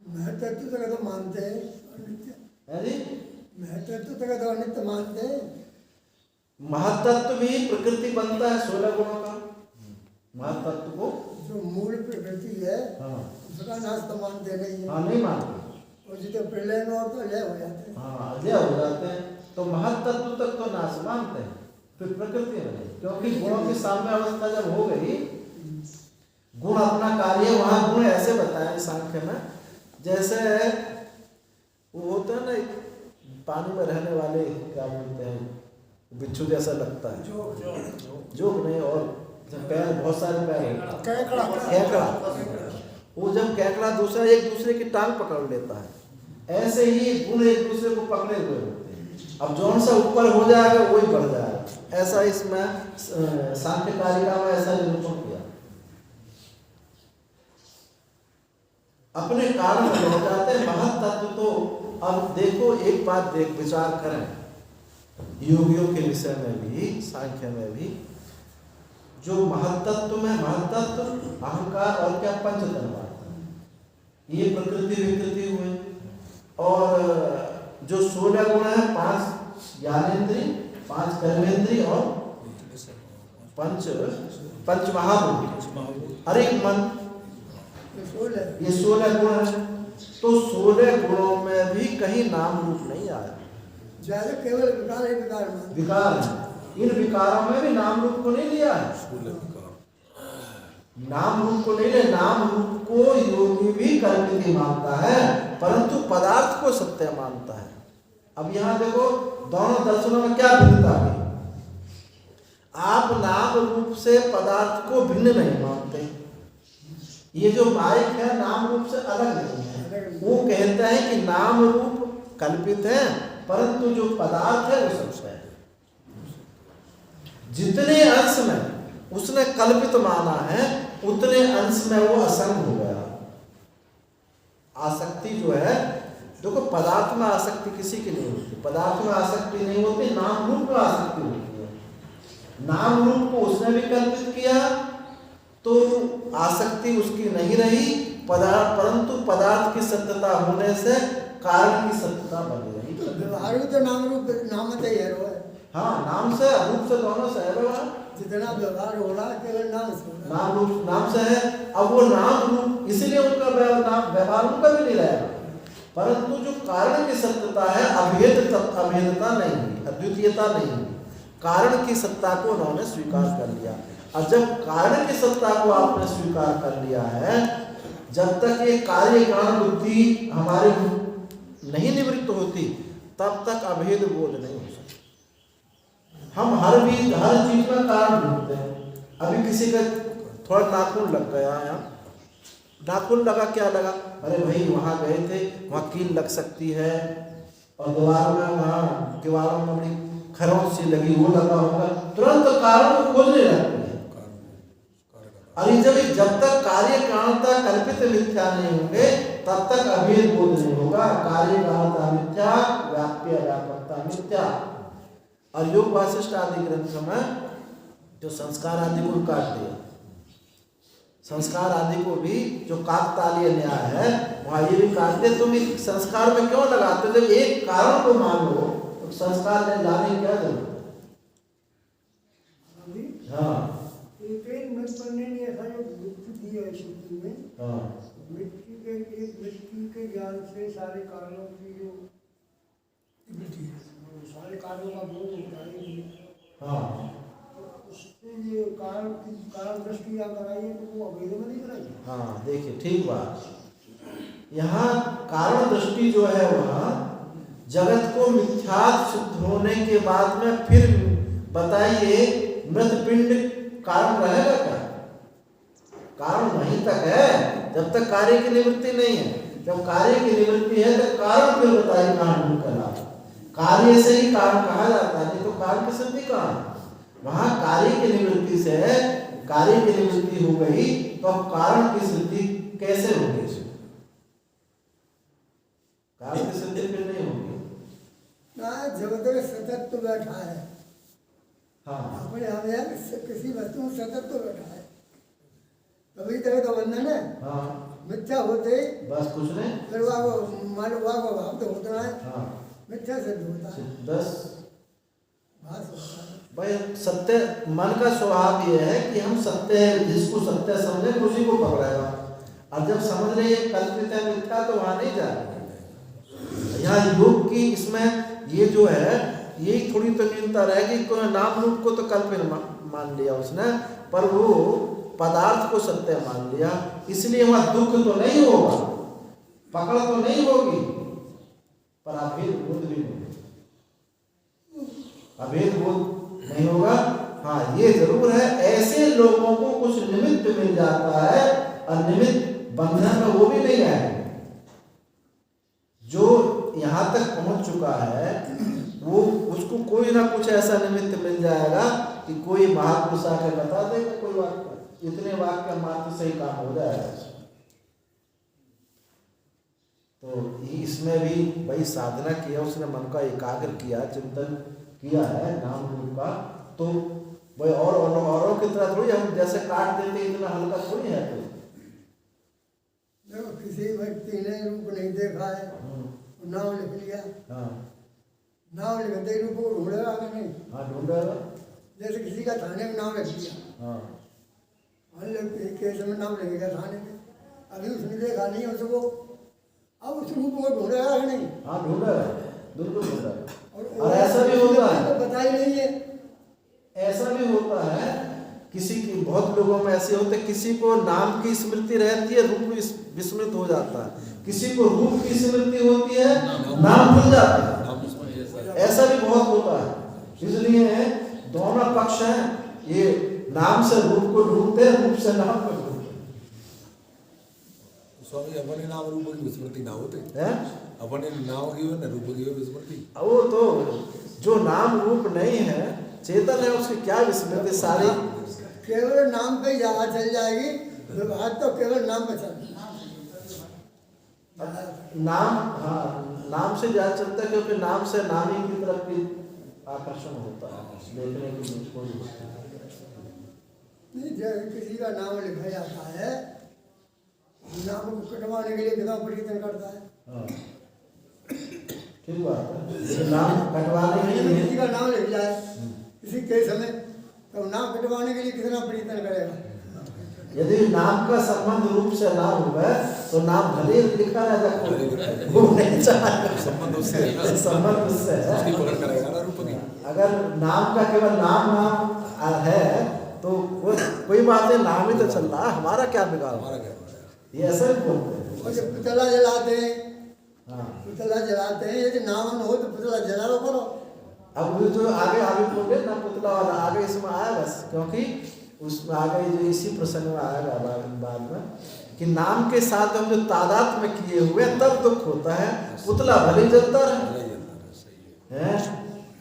महत्व तक तो मानते हैं नित्य है जी, महत्व तक तो नित्य मानते हैं। महत्त्व भी प्रकृति बनता है 16 गुणों का। महत्त्व को जो मूल प्रकृति है हाँ उसका नाश तो मानते नहीं है। हाँ नहीं मानते, और जितने प्रलय में और तो लय हो जाते हैं। हाँ अजय हो जाते हैं, तो महत्त्व तक तो नाश मानते हैं, फिर प्रकृति में नहीं, क्योंकि गुणों की साम्य अवस्था जब हो गई, गुण अपना कार्य, वहां गुण ऐसे बताए सांख्य में, जैसे वो होता है ना पानी में रहने वाले, क्या बोलते हैं, बिच्छू जैसा लगता है, जोक नहीं, और पैर बहुत सारे पैर, केकड़ा, वो जब केकड़ा दूसरा एक दूसरे की टांग पकड़ लेता है, ऐसे ही गुण एक दूसरे को पकड़े हुए होते हैं। अब जौन सा ऊपर हो जाएगा वही बढ़ जाएगा, ऐसा इसमें सांख्य कारिका में ऐसा निरूपण किया। अपने कारण में हो जाते हैं महत्त्व। तो अब देखो एक बात विचार करें, योगियों के विषय में भी सांख्य में भी, जो महत्त्व में महत्त्व अहंकार और क्या पंचतन्मात्र, ये प्रकृति विकृति हुए, और जो 16 गुण है 5 ज्ञानेन्द्रिय, 5 कर्मेंद्रिय और पंच महाभूत, अरे मन, ये 16 गुण है। तो 16 गुणों में भी कहीं नाम रूप नहीं आया, ज्यादा केवल विकार है, विकार है। इन विकारों में भी नाम रूप को नहीं लिया है, नाम रूप को नहीं ले, नाम रूप को योगी भी कल्पित मानता है, परंतु पदार्थ को सत्य मानता है। अब यहाँ देखो दोनों दर्शनों में क्या भिन्नता है, आप नाम रूप से पदार्थ को भिन्न नहीं मानते, ये जो माइक है नाम रूप से अलग नहीं है, वो कहता है कि नाम रूप कल्पित है, परंतु जो पदार्थ है वो सत्य है। जितने अंश में उसने कल्पित माना है उतने अंश में वो असंग हो गया। आसक्ति जो है, देखो पदार्थ में आसक्ति किसी की नहीं होती, पदार्थ में आसक्ति नहीं होती, नाम रूप में आसक्ति होती है। नाम रूप को उसने भी कल्पित किया तो आसक्ति उसकी नहीं रही, परंतु पदार्थ की सत्यता होने से कारण की सत्यता बनी रही। व्यवहार तो नाम रूप नाम से है, हाँ नाम से रूप से दोनों से है व्यवहार, जितना व्यवहार हो रहा है केवल नाम से, नाम रूप नाम से है। अब वो नाम रूप इसलिए उनका व्यवहार उनका भी नहीं रहेगा, परंतु जो कारण की सत्यता है अभेदता नहीं हुई, अद्वितीयता नहीं हुई, कारण की सत्ता को उन्होंने स्वीकार कर लिया। और जब कारण की सत्ता को आपने स्वीकार कर लिया है, जब तक ये कार्य कारण बुद्धि हमारी नहीं निवृत्त होती तब तक अभेद बोध नहीं हो सकता। हम हर चीज में कारण ढूंढते हैं। अभी किसी का थोड़ा नाखून लग गया, यहाँ नाखून लगा, क्या लगा, अरे भाई वहाँ गए थे, वहाँ कील लग सकती है, और दीवार में वहाँ दीवारों में बड़ी खरोंच सी लगी, वो लगा होगा, तुरंत कारण को खोजने लगती है। और जब तक कार्य कारणता कल्पित मिथ्या नहीं होंगे तब तक अभेद बोध नहीं होगा। कार्य कारणता मिथ्या, व्याप्य व्यापकता मिथ्या। और योग वासिष्ठ आदि ग्रंथों में जो संस्कार आदि को काट दिया, संस्कार आदि को भी जो काकतालीय न्याय है वहाँ ये भी काट दे। तुम इस संस्कार में क्यों लगाते हो? जब एक कारण को मान लो तो संस्कार में लाने की क्या जरूरत? हाँ मिट्टी ने ऐसा जो मिट्टी दी है स्थिति में, हाँ मिट्टी के ज्ञान से सारे कारणों की जो सारे कारणों का बोध होता है। हाँ उससे ये कारण दृष्टि या कराइए तो वो अभेद में नहीं कराइए। हाँ देखिए ठीक बात। यहाँ कारण दृष्टि जो है वहाँ जगत को मिथ्या सिद्ध होने के बाद में फिर बताइए मृत पिंड कारण रहेगा क्या? कारण वहीं तक है जब तक कार्य की निवृत्ति नहीं है। जब कार्य की निवृत्ति है तो कारण फिर बताइए कहाँ ढूंढ कर लाओ। कार्य से ही कारण कहा जाता है, नहीं तो कारण की सिद्धि कहाँ है? वहाँ कार्य की निवृत्ति से कार्य की निवृत्ति हो गई तो अब कारण की सिद्धि कैसे होगी? कारण की सिद्धि फिर नहीं होगी ना। जगत में सतत तो बैठा है। हाँ अपने हमें किसी वस्तु में सतत तो बैठा है, तभी तक तो बंधन है। हाँ मिथ्या होते बस कुछ नहीं, फिर वो मान लो भाव तो होता है। हाँ मिथ्या सिद्ध होता है, बस भास होता है। भाई सत्य मन का स्वभाव ये है कि हम सत्य है, जिसको सत्य समझे उसी को पकड़ेगा। और जब समझ रहे कल्पित है मिथ्या तो वहां नहीं जाएगा। यहाँ योग की इसमें ये जो है यही थोड़ी तो न्यूनता रहेगी। कोई नाम रूप को तो कल्पित मान लिया उसने, पर वो पदार्थ को सत्य मान लिया, इसलिए वहां दुख तो नहीं होगा, पकड़ तो नहीं होगी, पर अभेद बोध भी नहीं, अभेद बोध नहीं होगा। हाँ ये जरूर है ऐसे लोगों को कुछ निमित्त मिल जाता है और निमित्त बंधन में वो भी नहीं आएंगे। जो यहाँ तक पहुंच चुका है वो उसको कोई ना कुछ ऐसा निमित्त मिल जाएगा कि कोई महापुरुष आके बता देगा कोई वाक्य, इतने वाक्य मात्र से ही काम हो जाएगा। तो इसमें भी भाई साधना किया उसने, मन का एकाग्र किया, चिंतन किया है नाम रूप का, तो भाई औरों की तरह थोड़ी हम जैसे काट देते इतना हल्का थोड़ी है। तो देखो किसी व्यक्ति ने रूप नहीं देखा है, नाम लिख लिया। हाँ नाम लिखते ही रूप को ढूंढेगा कि नहीं? हाँ ढूंढेगा। जैसे किसी का थाने में नाम लिख लिया, हाँ मान लो केस में नाम लिखेगा थाने में, अभी उसने देखा नहीं उसको, अब उस रूप को ढूंढेगा कि नहीं? हाँ ढूंढेगा, बिल्कुल ढूंढेगा। और ऐसा भी होता है तो पता ही नहीं है। ऐसा भी होता है किसी की, बहुत लोगों में ऐसे होते हैं किसी को नाम की स्मृति रहती है, रूप विस्मृत हो जाता है, किसी को रूप की स्मृति होती है, नाम भूल जाता है। ऐसा भी बहुत होता है। इसलिए दोनों पक्ष हैं, ये नाम से रूप को ढूंढते हैं, रूप से नाम को ढूंढते हैं। स्वामी अपने नाम रूप की विस्मृति ना होते हैं, अपने नाम की न रूप की विस्मृति। वो तो जो नाम रूप नहीं है चेतन है उसकी क्या विस्मृति, सारी केवल नाम पे जगह चल जाएगी, व्यवहार तो केवल नाम पे चल नाम। हाँ नाम से ज्यादा चलता है क्योंकि नाम से नामी की तरफ भी आकर्षण होता है, देखने की मुझको नहीं। जब किसी का नाम लिखा जाता है, नाम को कटवाने के लिए कितना प्रयत्न करता है। हाँ ठीक बात है, नाम कटवाने के लिए किसी का नाम लिख जाए किसी केस में, तो नाम कटवाने के लिए कितना प्रयत्न करेगा। यदि नाम का संबंध रूप से ना हुआ तो नाम भले लिखा रहता वो नहीं चाहेगा, संबंध उससे है। अगर नाम का केवल नाम है तो वो कोई बात है, नाम ही तो चल रहा है, हमारा क्या बिगाड़, ये ऐसा भी बोलते हैं। जब पुतला जलाते हैं, पुतला जलाते हैं, यदि नाम न हो तो पुतला जला लो करो। अब वो जो आगे बोले ना पुतला वाला आगे इसमें आया बस, क्योंकि उसमें आगे जो इसी प्रसंग में आएगा बाद में कि नाम के साथ हम जो तादाद में किए हुए तब दुख होता है, पुतला भले जलता रहे।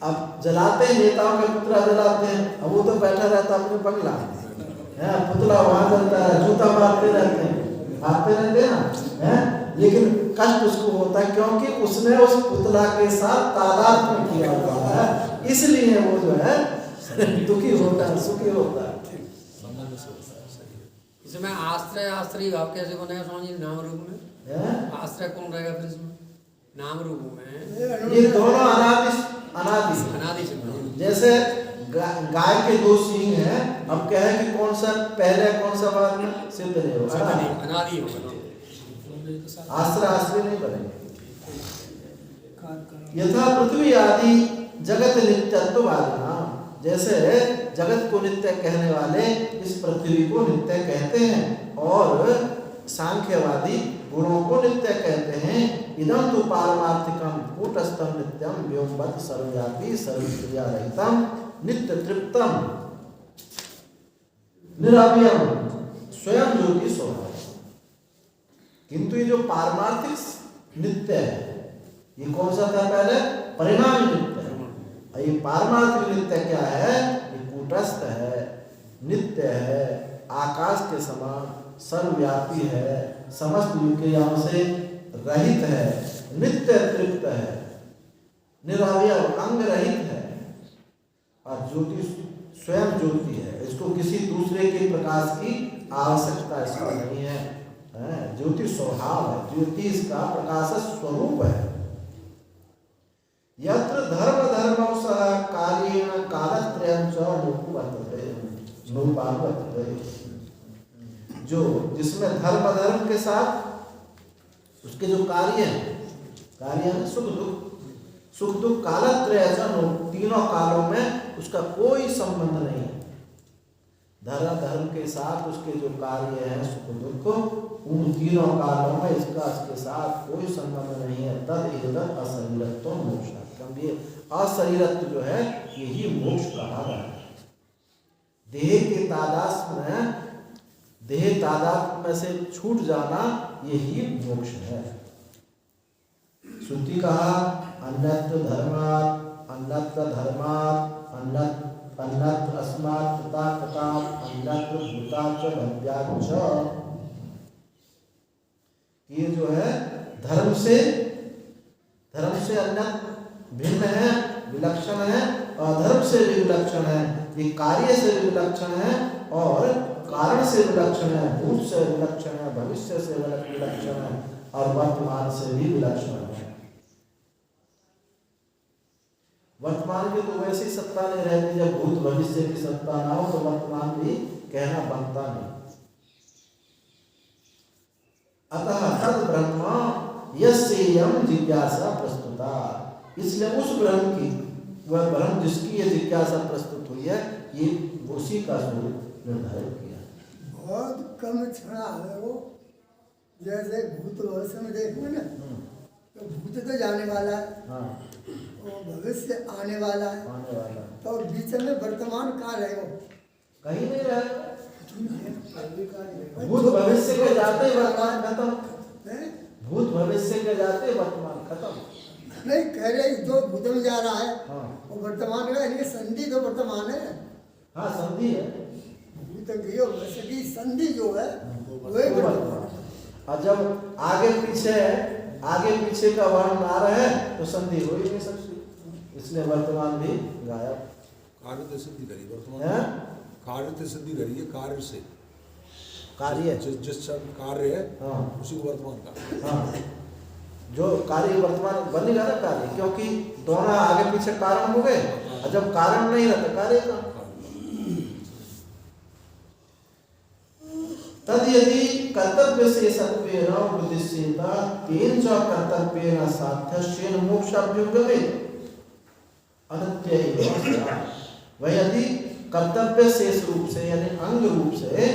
अब जलाते हैं, नेताओं के पुतला जलाते हैं, अब वो तो बैठा रहता अपने बंगला है, पुतला वहां जलता है, जूता मारते रहते हैं, भागते रहते हैं ना, है, लेकिन कष्ट उसको होता है क्योंकि उसने उस पुतला के साथ तादाद में किया हुआ है, इसलिए वो जो है दुखी होता है, सुखी होता है। इसमें आश्रय आश्रय भाव कैसे बनेगा स्वामी जी नाम रूप में? आश्रय कौन रहेगा फिर इसमें नाम रूप में? ये दोनों अनादि से जैसे गाय के दो सींग हैं, अब क्या है कि कौन सा पहले कौन सा बाद में सिद्ध नहीं होगा, अनादि होगा, आश्रय नहीं बनेंगे। यथा पृथ्वी आदि जगत नित्यत्ववादिना, जैसे जगत को नित्य कहने वाले इस पृथ्वी को नित्य कहते हैं और सांख्यवादी गुणों को नित्य कहते हैं। इदं तु पारमार्थिकम कूटस्थम नित्यम व्योमवत् सर्वव्यापी सर्वक्रिया रहितम नित्य तृप्तम निरवयम स्वयं ज्योति स्वभाव। किंतु ये जो पारमार्थिक नित्य है, ये कौन सा था पहले? परिणामी नित्य है। ये पारमार्थिक नित्य क्या है? ये कूटस्थ है, नित्य है, आकाश के समान सर्वव्यापी है, समस्त विक्रियाओं से रहित है, नित्य तृप्त है, निरवय अंग रहित है और ज्योति स्वयं ज्योति है। इसको किसी दूसरे के प्रकाश की आवश्यकता इसमें नहीं है, ज्योति स्वभाव है, ज्योति इसका प्रकाश स्वरूप है। यत्र धर्म धर्मौ सह कार्येण कालत्रयं च नोपावर्तते, जो जिसमें धर्म धर्म के साथ उसके जो कार्य हैं सुख दुख कालत्रय तीनों कालों में उसका कोई संबंध नहीं है। धर्म के साथ उसके जो कार्य हैं सुख दुख, उन तीनों कालों में इसके साथ कोई संबंध नहीं है। तद एतत् अशरीरत्व मोक्ष, क्योंकि अशरीरत्व जो है यही मोक्ष कहा गया है। देह के तादात्म्य में, देह तादात्म्य में से छूट जाना यही मोक्ष है। श्रुति कहा अन्यत्र धर्मात् अन्यत्र अस्मात् तथा तथा अन्यत्र भूताच्च भव्याच्च। ये जो है धर्म से अन्य भिन्न है, विलक्षण है, अधर्म से भी विलक्षण है, ये कार्य से भी विलक्षण है और कारण से विलक्षण है, भूत से विलक्षण है, भविष्य से विलक्षण है और वर्तमान से भी विलक्षण है। वर्तमान की तो वैसी सत्ता नहीं रहती, जब भूत भविष्य की सत्ता ना हो तो वर्तमान भी कहना बनता नहीं। अतः तद ब्रह्म यस्येयं जिज्ञासा प्रस्तुता, इसलिए उस ब्रह्म की, वह ब्रह्म जिसकी ये जिज्ञासा प्रस्तुत हुई है, ये उसी का स्वरूप निर्धारित किया। बहुत कम क्षणा है वो, जैसे भूत भविष्य में देखो ना, तो भूत तो जाने वाला है, हाँ, वो भविष्य आने वाला है, तो बीच में वर्तमान काल है, वो कहीं नहीं रहेगा। भूत भविष्य के जाते वर्तमान खत्म, भूत भविष्य के जाते वर्तमान खत्म। नहीं कह रहे जो भूत में जा रहा है, हाँ, वो वर्तमान का, यानी संधि तो वर्तमान है। हाँ संधि है, भूत की संधि जो है वही वर्तमान। और जब आगे पीछे का वर्ण आ रहा है तो संधि हो ही नहीं सकती, इसलिए वर्तमान भी गायब। कार्य तो सिद्धि करी वर्तमान, कार्य तो सिद्धि करी है, कार्य से कार्य जिस कार्य है, हाँ, उसी को वर्तमान का, हाँ, जो कार्य वर्तमान बनेगा ना कार्य, क्योंकि दोनों आगे पीछे कारण हो गए, और जब कारण नहीं रहता कार्य का। तद यदि कर्तव्य से सत्वेन उपदिश्येत तेन च कर्तव्येन साध्यस्येन मोक्षाभ्युपगमे अनित्यैव। वह यदि कर्तव्य शेष रूप से यानी अंग रूप से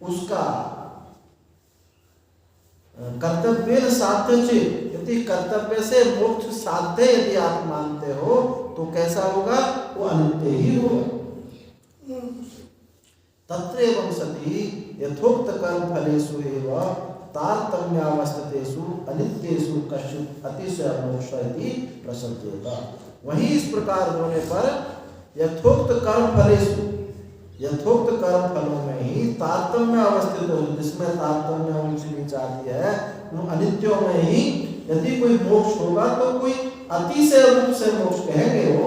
उसका कर्तव्य साध्य चेत, यदि कर्तव्य से मोक्ष साध्य यदि आप मानते हो तो कैसा होगा? वो अनित्य ही होगा। तत्रैवं सति यथोक्त कर्म फलेषु एव तारतम्यावस्थितेषु अनित्येषु कश्चित् अतिशय मोक्ष इति प्रसज्येत। वहीं इस प्रकार होने पर यथोक्त कर्म फलेषु, यथोक्त कर्म फलों में ही तारतम्य अवस्थित हो, जिसमें तारतम्य ऊंच नीच आती है, उन अनित्यों में ही यदि कोई मोक्ष होगा तो कोई अतिशय रूप से मोक्ष कहेंगे वो।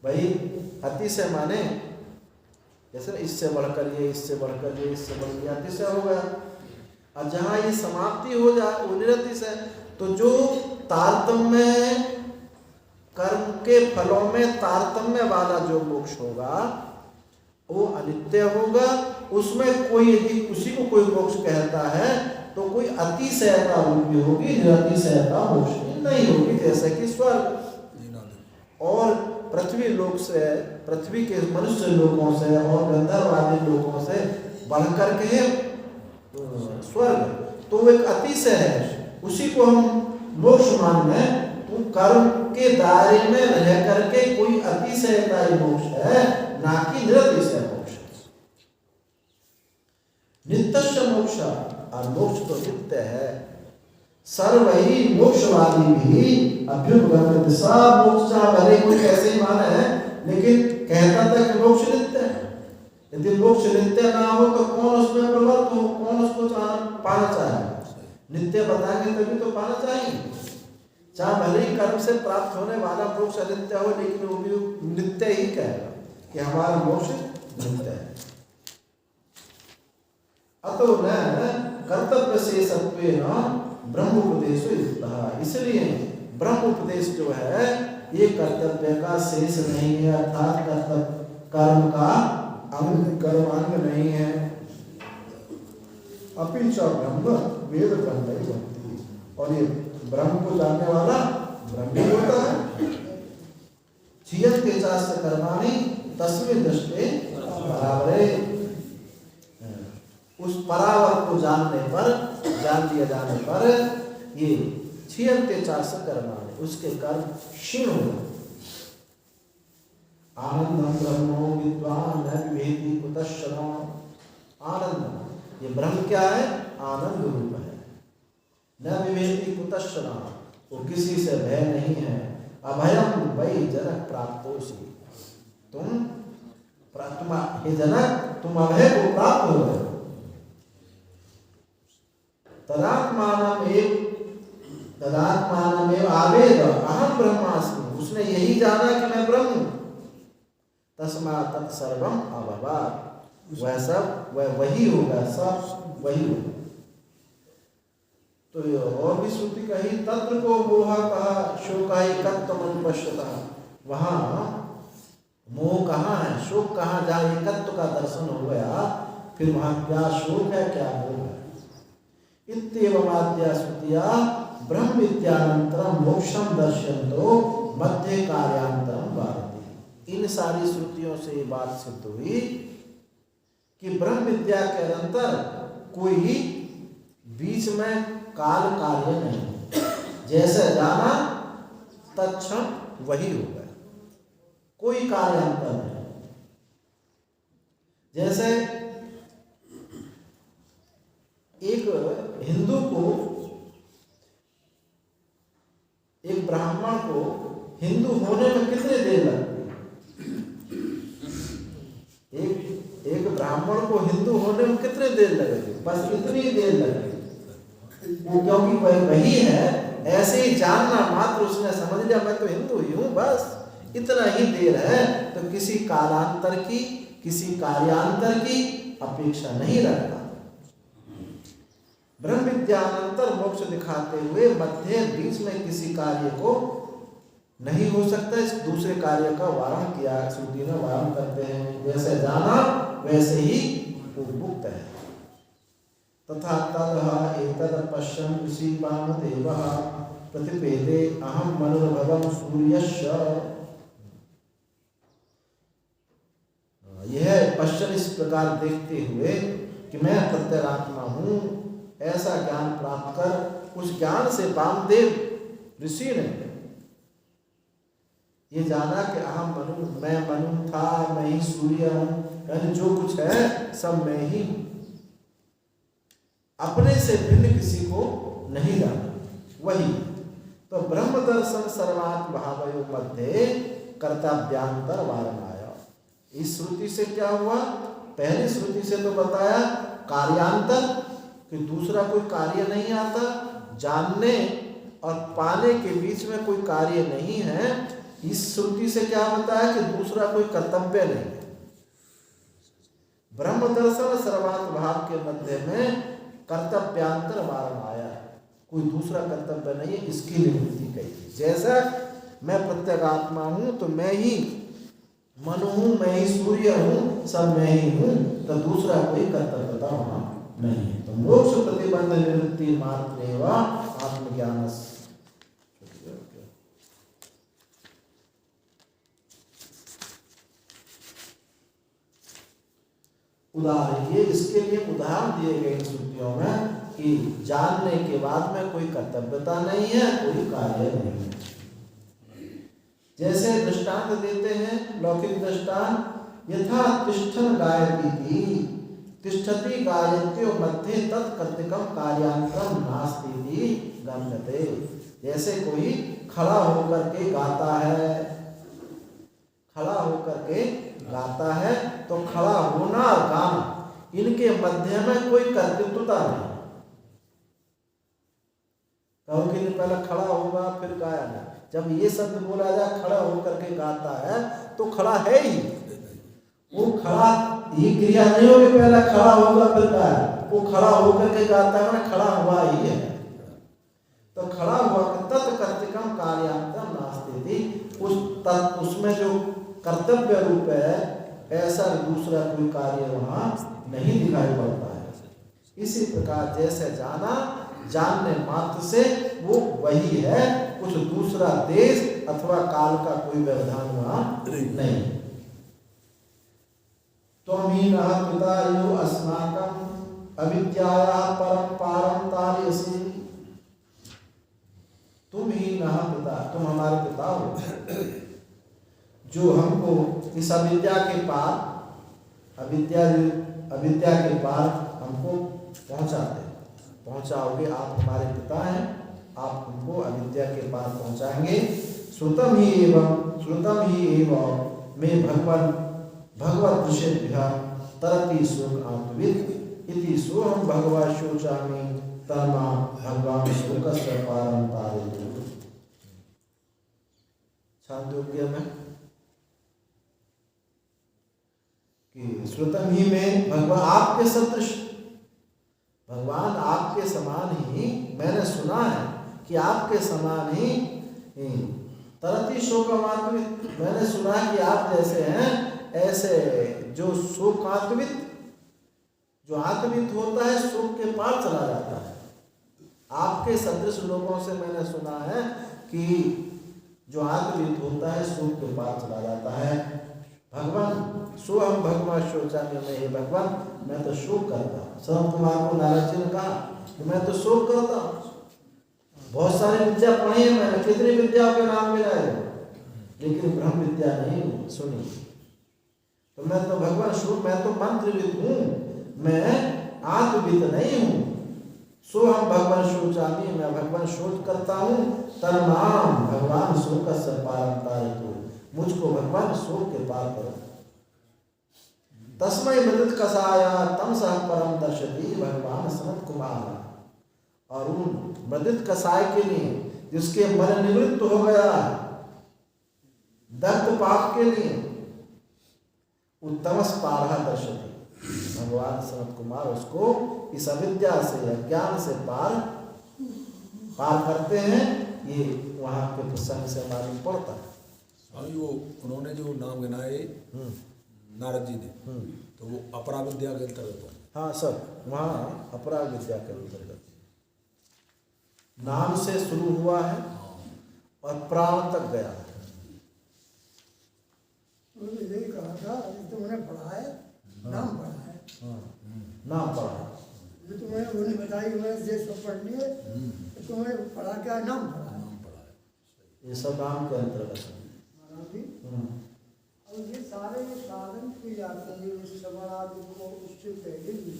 भाई अतिशय माने जैसे इससे बढ़कर ये, इससे बढ़कर ये, इससे बढ़कर ये, अतिशय हो गया। और जहाँ ये समाप्ति हो जाए वो निरतिशय। तो जो तारतम्य कर्म के फलों में तारतम्य वाला जो मोक्ष होगा वो अनित्य होगा। उसमें कोई यदि उसी को कोई मोक्ष कहता है तो कोई अतिशयता रूपी होगी, निरतिशयता मोक्ष नहीं होगी। जैसे कि स्वर्ग और पृथ्वी लोक से, पृथ्वी के मनुष्य लोकों से और गंधर्व आदि लोकों से बढ़कर के स्वर्ग, तो वो एक अतिशय है, उसी को हम मोक्ष मान लें। तो कर्म के दायरे में रह करके कोई अतिशयता मोक्ष है, ना कि निरतिशय मोक्ष। नित्यस्य मोक्ष, और मोक्ष तो नित्य है। सर्व ही मोक्षवादी भी अभ्युपगम्यते, सब मोक्ष भले कोई कैसे ही माने है, लेकिन कहता था कि मोक्ष नित्य है। यदि मोक्ष नित्य ना हो तो कौन उसमें प्रवृत्त हो, कौन उसको पाना चाहे। नित्य बताएंगे तभी तो पाना चाहिए। चाहे भले ही कर्म से प्राप्त होने वाला मोक्ष अनित्य हो, लेकिन वो भी नित्य ही कहेगा कि हमारा मोक्ष नित्य है। अतो न कर्तव्य से सत्वेन ब्रह्म उपदेश, इसलिए ब्रह्म उपदेश जो है ये कर्तव्य का शेष नहीं है, अर्थात कर्तव्य कर्म का अंग, कर्मांग नहीं है। अपिच ब्रह्म वेद ब्रह्म ही बनती है, और ये ब्रह्म को जानने वाला ब्रह्म ही होता है। छियते चास्य कर्माणि तस्मिन् दृष्टे परावरे, उस परावर को जानने पर, जान लिया जाने पर ये छियते चास्य कर्माणि, उसके कर्म क्षीण हो। आनंदम ब्रह्मो विद्वान न विवेति कुतश्चन, आनंद ये ब्रह्म क्या है, आनंद रूप है। न विवेति कुतश्चन, वो किसी से भय नहीं है। अभयम वै जनक प्राप्तोसि, तुम हे जनक तुम अभय को प्राप्त हो गए। तदात्मानमेव आवेद अहम ब्रह्मास्मि, उसने यही जाना कि मैं ब्रह्म हूं। तस्मात् तत्सर्वम अभवात्, वह सब वह वही होगा, सब वही होगा। तो और भी श्रुति कही, तत्र को मोह कहा शोका एकत्व अनुपश्यतः, वहाँ मोह कहाँ है, शोक कहाँ, जहाँ एकत्व का दर्शन हो गया फिर वहाँ क्या शोक है क्या मोह है। इत्येवमाद्या श्रुतिया ब्रह्म विद्यानंतरम मोक्षम दर्शयन्तो मध्य कार्यांतरम भारती। इन सारी श्रुतियों से ये बात सिद्ध हुई कि ब्रह्म विद्या के अंतर कोई बीच में काल कार्य नहीं, जैसे जाना तत्क्षण वही हो गया, कोई कार्यांतर नहीं। जैसे एक हिंदू को, एक ब्राह्मण को हिंदू होने में कितने देर लगती है? एक ब्राह्मण को हिंदू होने में कितने देर लगेगी? बस इतनी देर लगेगी, क्योंकि वह वही है। ऐसे ही जानना मात्र उसने समझ लिया मैं तो हिंदू ही हूँ, बस इतना ही देर है। तो किसी कालांतर की, किसी कार्यांतर की अपेक्षा नहीं रखता। ब्रह्म विद्यानंतर मोक्ष दिखाते हुए मध्य बीच में किसी कार्य को नहीं हो सकता। इस दूसरे कार्य का वारण किया, श्रुति में वारण करते हैं। जैसे जाना वैसे ही वो मुक्त है। तथा तद एतद पश्यन् ऋषिपाम देवः प्रतिपेदे अहम मनुर्भवम् सूर्यस्य, यह पश्चिम इस प्रकार देखते हुए कि मैं प्रत्यगात्मा हूँ, ऐसा ज्ञान प्राप्त कर उस ज्ञान से वामदेव ऋषि ने ये जाना कि अहम मनु, मैं मनु था, मैं ही सूर्य हूँ, यानी जो कुछ है सब मैं ही हूँ। अपने से भिन्न किसी को नहीं जाना। वही तो ब्रह्म दर्शन सर्वात् भावयो मध्य कर्तव्यांतर वारणाया। इस श्रुति से क्या हुआ? पहली श्रुति से तो बताया कार्यांतर कि दूसरा कोई कार्य नहीं आता, जानने और पाने के बीच में कोई कार्य नहीं है। इस श्रुति से क्या बताया कि दूसरा कोई कर्तव्य नहीं है। ब्रह्म दर्शन सर्वात् भाव के मध्य में कर्तव्यांतर वारण आया, कोई दूसरा कर्तव्य नहीं है, इसकी निवृत्ति कही। जैसा मैं प्रत्यगात्मा हूं तो मैं ही मन हूं, मैं ही सूर्य हूं, सब मैं ही हूं, तो दूसरा कोई कर्तव्यता वहां नहीं है। तो मोक्ष प्रतिबंध निवृत्ति मात्र आत्मज्ञान। उदाहरण ये इसके लिए उदाहरण दिए गए श्रुतियों में कि जानने के बाद में कोई कर्तव्यता नहीं है, कोई कार्य नहीं है। जैसे दृष्टांत देते हैं लौकिक दृष्टांत, यथा तिष्ठन गायती थी तिष्ठति गायत्यो मध्ये तत्कर्तिकम कार्यांतरम नास्ति गम्यते। जैसे कोई खड़ा होकर के गाता है, खड़ा होकर के गाता है तो खड़ा होना और गाना इनके मध्य में कोई कर्तव्यता नहीं। कहो कि पहले खड़ा होगा फिर गाया ना, जब ये शब्द बोला जाए खड़ा होकर के गाता है तो खड़ा है ही, वो खड़ा ये क्रिया नहीं होगी पहले खड़ा होगा फिर गाया, वो खड़ा होकर के गाता है ना, खड़ा हुआ ही है। तो खड़ा हुआ तत्कर्तिकम कार्यांतरम नास्ति, उसमें जो कर्तव्य रूप है ऐसा दूसरा कोई कार्य वहां नहीं दिखाई पड़ता है। इसी प्रकार जैसे जाना, जानने मात्र से वो वही है, कुछ दूसरा देश अथवा काल का कोई व्यवधान वहां नहीं। त्वमीनः पिता यो अस्माकं अविद्यायाः परं पारं तारयसि। तुम ही नः पिता, तुम हमारे पिता हो जो हमको इस अविद्या के पार, अविद्या के पार हमको पहुंचाओगे। आप हमारे पिता हैं, आप हमको अविद्या के पार पहुंचाएंगे। श्रुतम ही एवं मैं भगवत ऋषिभ्यः तरति शोक आत्मविद इति सोहम भगवत शोचामि तन्मा भगवान शोकस्य पारं तारयतु। छांदोग्य में कि श्रुतम ही में भगवान आपके सदृश, भगवान आपके समान ही मैंने सुना है कि आपके समान ही तरति शोकमात्मित, मैंने सुना है कि आप जैसे हैं ऐसे जो शोकात्मित, जो आत्मित होता है शोक के पार चला जाता है। आपके सदृश लोगों से मैंने सुना है कि जो आत्मित होता है शोक के पार चला जाता है। भगवान सो हम भगवान शोचामि, में हे भगवान मैं तो शोक करता हूँ। सब कुमार को नारद जी ने कहा कि मैं तो शोक करता हूँ, बहुत सारी विद्या पढ़ी है मैंने, कितनी विद्याओं के नाम मिलाए, लेकिन ब्रह्म विद्या नहीं सुनी। तो मैं तो भगवान शोक, मैं तो मंत्रविद हूँ, मैं आत्मविद नहीं हूँ। सो हम भगवान शोचामि, मैं भगवान शोक करता हूँ। तन्माम भगवान शोकस्य पारं तारयतु, मुझको भगवान शोक के पार करो। तस्मै मृत कसाया तम सह परम दर्शति भगवान सनत कुमार। और उन मृदित कसाय के लिए जिसके मन निवृत्त हो गया दत्त पाप के लिए उत्तमस पारहा दर्शति, भगवान सनत कुमार उसको इस अविद्या से अज्ञान से पार करते हैं। ये वहाँ के प्रसंग से मालूम पड़ता है। स्वामी वो उन्होंने जो नाम गिनाए नारद जी ने, तो वो अपरा विद्या के अंतर्गत हो। हाँ सर, वहाँ अपरा विद्या के अंतर्गत नाम से शुरू हुआ है और प्राण तक गया है। यही कहा था तुमने पढ़ा है, नाम पढ़ा है। हाँ, नाम पढ़ा। जो तुम्हें उन्होंने बताई मैंने जे सब पढ़ लिए, तो तुम्हें पढ़ा क्या? नाम पढ़ा है। ये सब नाम के अंतर्गत है। और ये सारे साधन किए जाते हैं इस श्रवण आदि को, उससे पहले भी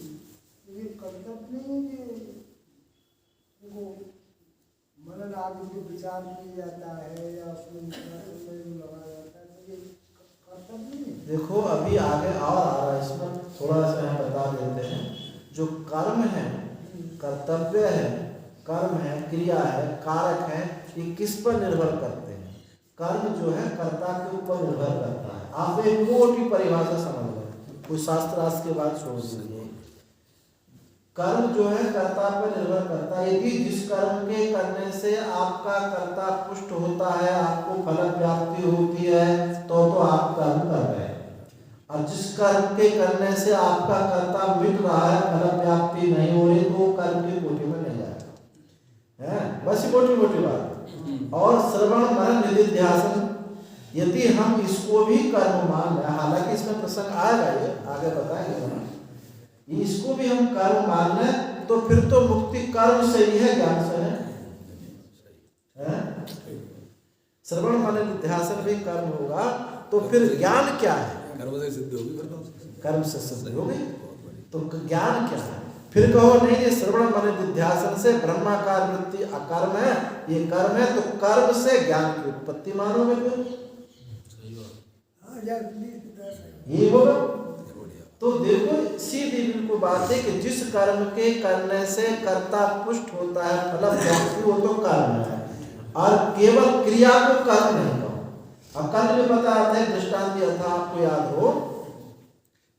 ये कर्तव्य नहीं है कि उनको मनन आदि के विचार किया जाता है या उसमें लगाया जाता है तो ये कर्तव्य नहीं है। देखो अभी आगे और आ रहा है, इसमें थोड़ा सा हम बता देते हैं। जो कर्म है, कर्तव्य है, कर्म है, क्रिया है, कारक है, ये किस पर निर्भर करते हैं? कर्म जो है कर्ता के ऊपर निर्भर करता है। आप एक मोटी परिभाषा समझ लो, कोई शास्त्रार्थ के बाद छोड़ दीजिए। कर्म जो है कर्ता पर निर्भर करता है। यदि जिस कर्म के करने से आपका कर्ता पुष्ट होता है, आपको फल प्राप्ति होती है, तो आप कर्म कर रहे हैं। और जिस कर्म के करने से आपका कर्ता मिट रहा है, फल प्राप्ति नहीं हो रही, तो कर्म की कोटि में नहीं जाएगा। है बस मोटी मोटी बात। और श्रवण मनन निधिध्यासन, यदि हम इसको भी कर्म मान रहे हैं, हालांकि इसमें प्रसंग आएगा, ये आगे बताएंगे हम, इसको भी हम कर्म मान लें तो फिर तो मुक्ति कर्म से ही है, ज्ञान से है। श्रवण मनन निधिध्यासन भी कर्म होगा, तो फिर ज्ञान क्या है? कर्म से सिद्ध होगी, फिर तो कर्म से सिद्ध होगी, तो ज्ञान क्या है? फिर कहो नहीं ये श्रवण मनन निधिध्यासन से ब्रह्माकार वृत्ति अकर्म है, ये कर्म है, तो कर्म से ज्ञान की उत्पत्ति मानोगे फिर ये होगा। तो देखो सीधी बिल्कुल बात है कि जिस कर्म के करने से कर्ता पुष्ट होता है, फल प्राप्ति, वो तो कर्म है। और केवल क्रिया को कर्म नहीं कहो। अब कल में बताया था दृष्टांत दिया था, आपको याद हो,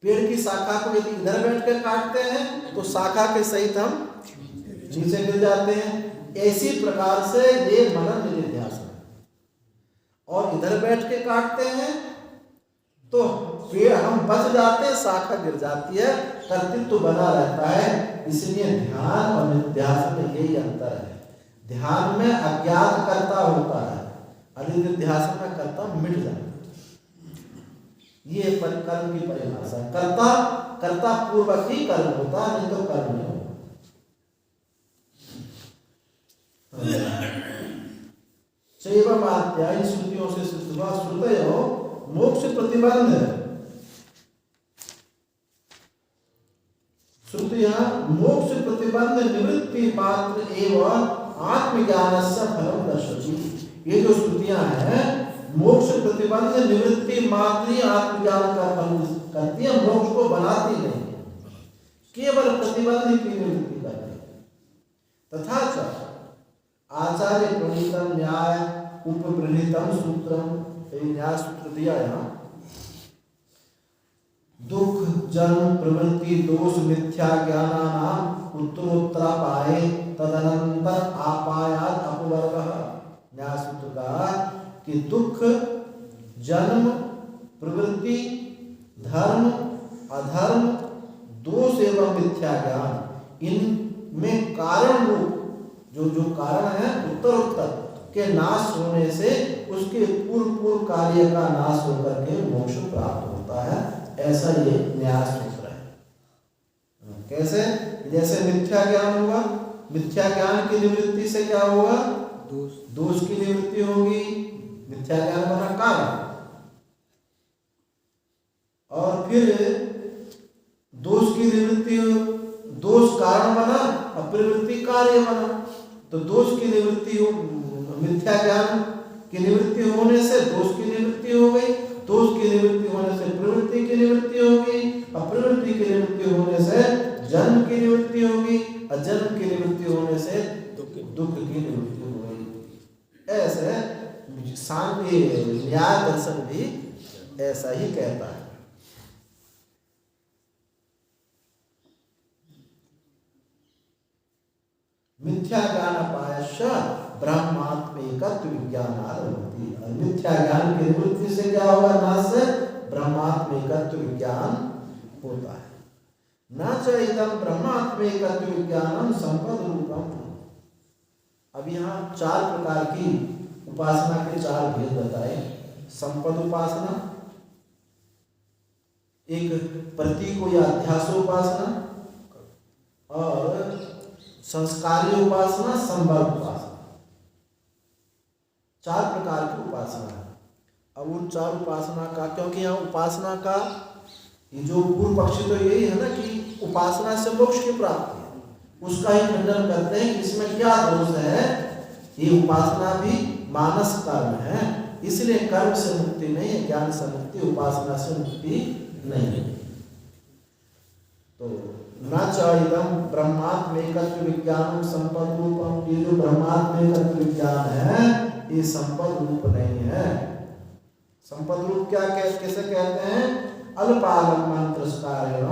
पेड़ की शाखा को यदि इधर बैठ कर काटते हैं तो शाखा के सहित हम नीचे गिर जाते हैं। इसी प्रकार से ये मनन निधिध्यासन, और इधर बैठ के काटते हैं तो पेड़ हम बच जाते हैं, शाखा गिर जाती है, कर्तृत्व तो बना रहता है। इसलिए ध्यान और निधिध्यासन में यही अंतर है। ध्यान में अज्ञात कर्ता होता है, और निधिध्यासन में कर्ता मिट जाता है। ये कर्म की परिभाषा। कर्ता पूर्वक ही कर्म होता है, नहीं तो कर्म नहीं होता। इन श्रुतियों से सिद्ध हुआ, श्रुतयो मोक्ष प्रतिबंध, श्रुतियां मोक्ष प्रतिबंध निवृत्ति मात्र एवं आत्मज्ञान से फलम दर्शति। ये जो श्रुतियां हैं मोक्ष प्रतिबंध निवृत्ति मात्र आत्मज्ञान का फल करती है, मोक्ष को बनाती नहीं, केवल प्रतिबंध की निवृत्ति करती है। तथा आचार्य प्रणीतम न्याय उपप्रणीतम सूत्रम, न्याय सूत्र दिया यहाँ, दुख जन्म प्रवृत्ति दोष मिथ्या ज्ञानानाम उत्तरोत्तरापाये तदनंतर आपायात अपवर्गः। न्याय सूत्र का कि दुख जन्म प्रवृत्ति धर्म अधर्म दोष एवं मिथ्या ज्ञान, इनमें कारण रूप जो कारण है उत्तरोत्तर के नाश होने से उसके पूर्व कार्य का नाश होकर के मोक्ष प्राप्त होता है। ऐसा ये न्याय सूत्र है। कैसे? जैसे मिथ्या ज्ञान हुआ, मिथ्या ज्ञान की निवृत्ति से क्या होगा? दोष की निवृत्ति होगी। मिथ्या ज्ञान बना कारण, और फिर दोष की निवृत्ति, दोष कारण बना और प्रवृत्ति कार्य बना। तो दोष की निवृत्ति हो, मिथ्या ज्ञान की निवृत्ति होने से दोष की निवृत्ति हो गई, दोष की निवृत्ति होने से प्रवृत्ति की निवृत्ति हो गई, और प्रवृत्ति की निवृत्ति होने से जन्म की निवृत्ति होगी, और जन्म की निवृत्ति होने से दुख की निवृत्ति हो गई। ऐसे शांति न्याय दर्शन भी ऐसा ही कहता है। मिथ्या ज्ञान पायश्च ब्रह्मात्मैकत्व विज्ञानारभति। मिथ्या ज्ञान की निवृत्ति से क्या होगा? नाश से ब्रह्मात्मैकत्व विज्ञान होता है। न च इदं ब्रह्मात्मैकत्व विज्ञानम संपद रूपम। अब यहाँ 4 प्रकार की उपासना के 4 भेद बताए। संपद उपासना, एक प्रतीक या अध्यासोपासना, और संस्कारी उपासना, संबल उपासना। 4 प्रकार की उपासना है। अब उन 4 उपासना का, क्योंकि यहाँ उपासना का ये जो पूर्व पक्षी तो यही है ना कि उपासना से मोक्ष की प्राप्ति है, उसका ही खंडन करते हैं कि इसमें क्या दोष है ये उपासना भी मानस कर्म है, इसलिए कर्म से मुक्ति नहीं है, ज्ञान से मुक्ति, उपासना से मुक्ति नहीं है। तो न च इदं ब्रह्मात्मैकत्व विज्ञानम संपद रूपम, ये जो ब्रह्मात्मैकत्व विज्ञान है ये संपद रूप नहीं है। संपद रूप क्या कैसे कहते हैं? अल्पालंबन तिरस्कारेण